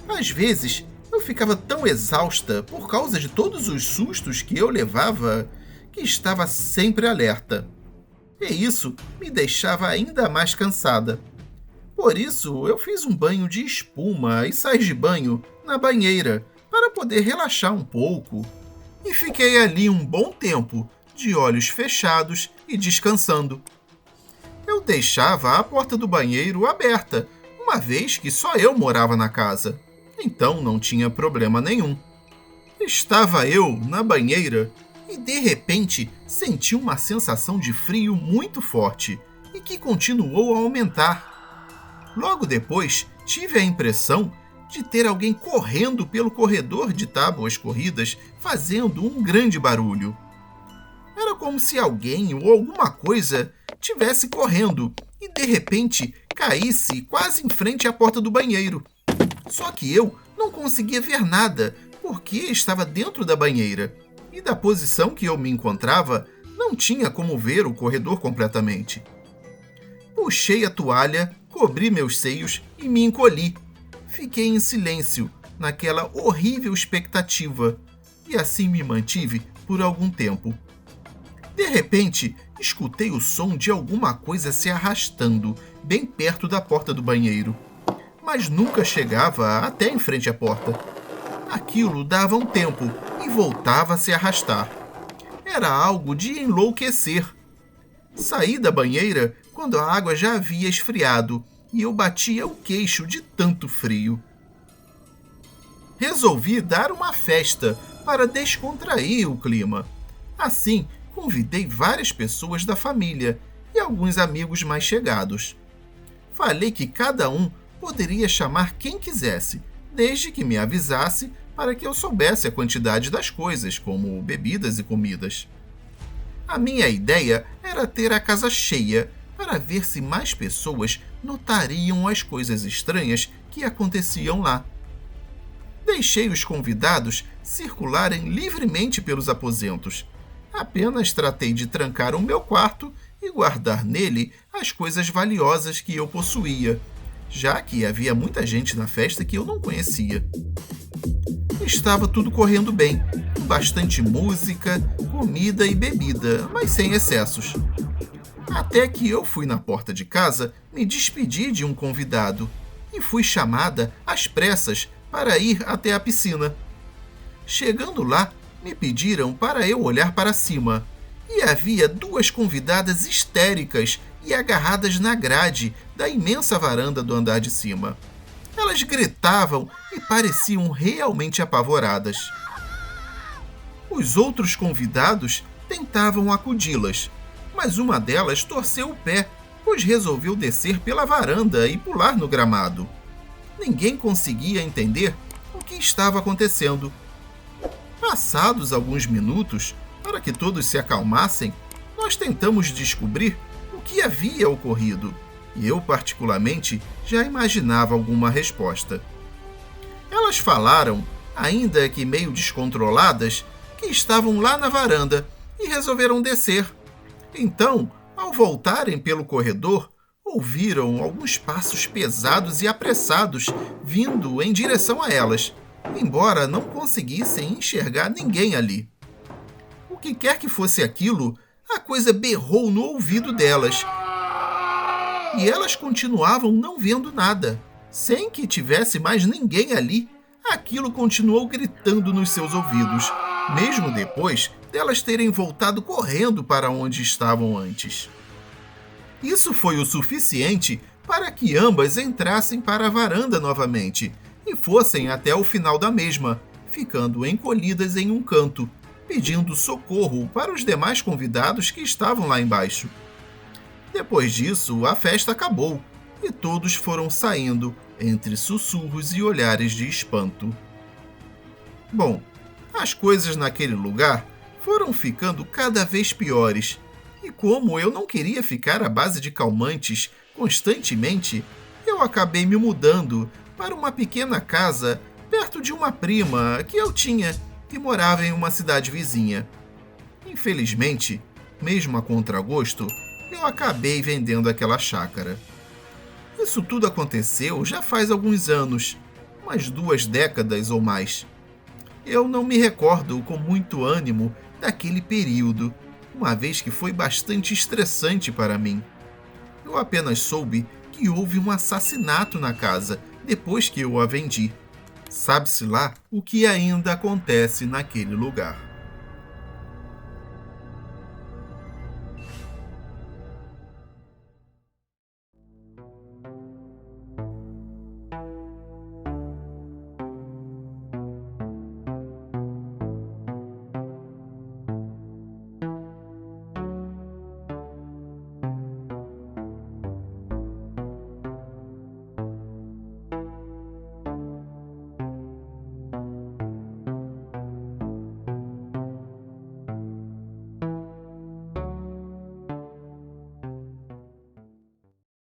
Às vezes, eu ficava tão exausta por causa de todos os sustos que eu levava que estava sempre alerta. E isso me deixava ainda mais cansada. Por isso, eu fiz um banho de espuma e sais de banho na banheira para poder relaxar um pouco. E fiquei ali um bom tempo, de olhos fechados e descansando. Eu deixava a porta do banheiro aberta, uma vez que só eu morava na casa. Então não tinha problema nenhum. Estava eu na banheira e de repente senti uma sensação de frio muito forte e que continuou a aumentar. Logo depois, tive a impressão de ter alguém correndo pelo corredor de tábuas corridas, fazendo um grande barulho. Era como se alguém ou alguma coisa tivesse correndo e de repente caísse quase em frente à porta do banheiro. Só que eu não conseguia ver nada, porque estava dentro da banheira, e da posição que eu me encontrava, não tinha como ver o corredor completamente. Puxei a toalha, cobri meus seios e me encolhi. Fiquei em silêncio, naquela horrível expectativa, e assim me mantive por algum tempo. De repente, escutei o som de alguma coisa se arrastando bem perto da porta do banheiro, mas nunca chegava até em frente à porta. Aquilo dava um tempo e voltava a se arrastar. Era algo de enlouquecer. Saí da banheira quando a água já havia esfriado e eu batia o queixo de tanto frio. Resolvi dar uma festa para descontrair o clima. Assim, convidei várias pessoas da família e alguns amigos mais chegados. Falei que cada um poderia chamar quem quisesse, desde que me avisasse para que eu soubesse a quantidade das coisas, como bebidas e comidas. A minha ideia era ter a casa cheia para ver se mais pessoas notariam as coisas estranhas que aconteciam lá. Deixei os convidados circularem livremente pelos aposentos. Apenas tratei de trancar o meu quarto e guardar nele as coisas valiosas que eu possuía, já que havia muita gente na festa que eu não conhecia. Estava tudo correndo bem, com bastante música, comida e bebida, mas sem excessos. Até que eu fui na porta de casa me despedir de um convidado e fui chamada às pressas para ir até a piscina. Chegando lá, me pediram para eu olhar para cima e havia 2 convidadas histéricas e agarradas na grade da imensa varanda do andar de cima. Elas gritavam e pareciam realmente apavoradas. Os outros convidados tentavam acudi-las, mas uma delas torceu o pé, pois resolveu descer pela varanda e pular no gramado. Ninguém conseguia entender o que estava acontecendo. Passados alguns minutos, para que todos se acalmassem, nós tentamos descobrir o que havia ocorrido, e eu, particularmente, já imaginava alguma resposta. Elas falaram, ainda que meio descontroladas, que estavam lá na varanda e resolveram descer. Então, ao voltarem pelo corredor, ouviram alguns passos pesados e apressados vindo em direção a elas, embora não conseguissem enxergar ninguém ali. O que quer que fosse aquilo, a coisa berrou no ouvido delas. E elas continuavam não vendo nada. Sem que tivesse mais ninguém ali, aquilo continuou gritando nos seus ouvidos, mesmo depois delas terem voltado correndo para onde estavam antes. Isso foi o suficiente para que ambas entrassem para a varanda novamente e fossem até o final da mesma, ficando encolhidas em um canto, pedindo socorro para os demais convidados que estavam lá embaixo. Depois disso, a festa acabou e todos foram saindo entre sussurros e olhares de espanto. Bom, as coisas naquele lugar foram ficando cada vez piores, e como eu não queria ficar à base de calmantes constantemente, eu acabei me mudando para uma pequena casa perto de uma prima que eu tinha que morava em uma cidade vizinha. Infelizmente, mesmo a contragosto, eu acabei vendendo aquela chácara. Isso tudo aconteceu já faz alguns anos, umas 2 décadas ou mais. Eu não me recordo com muito ânimo daquele período, uma vez que foi bastante estressante para mim. Eu apenas soube que houve um assassinato na casa depois que eu a vendi. Sabe-se lá o que ainda acontece naquele lugar.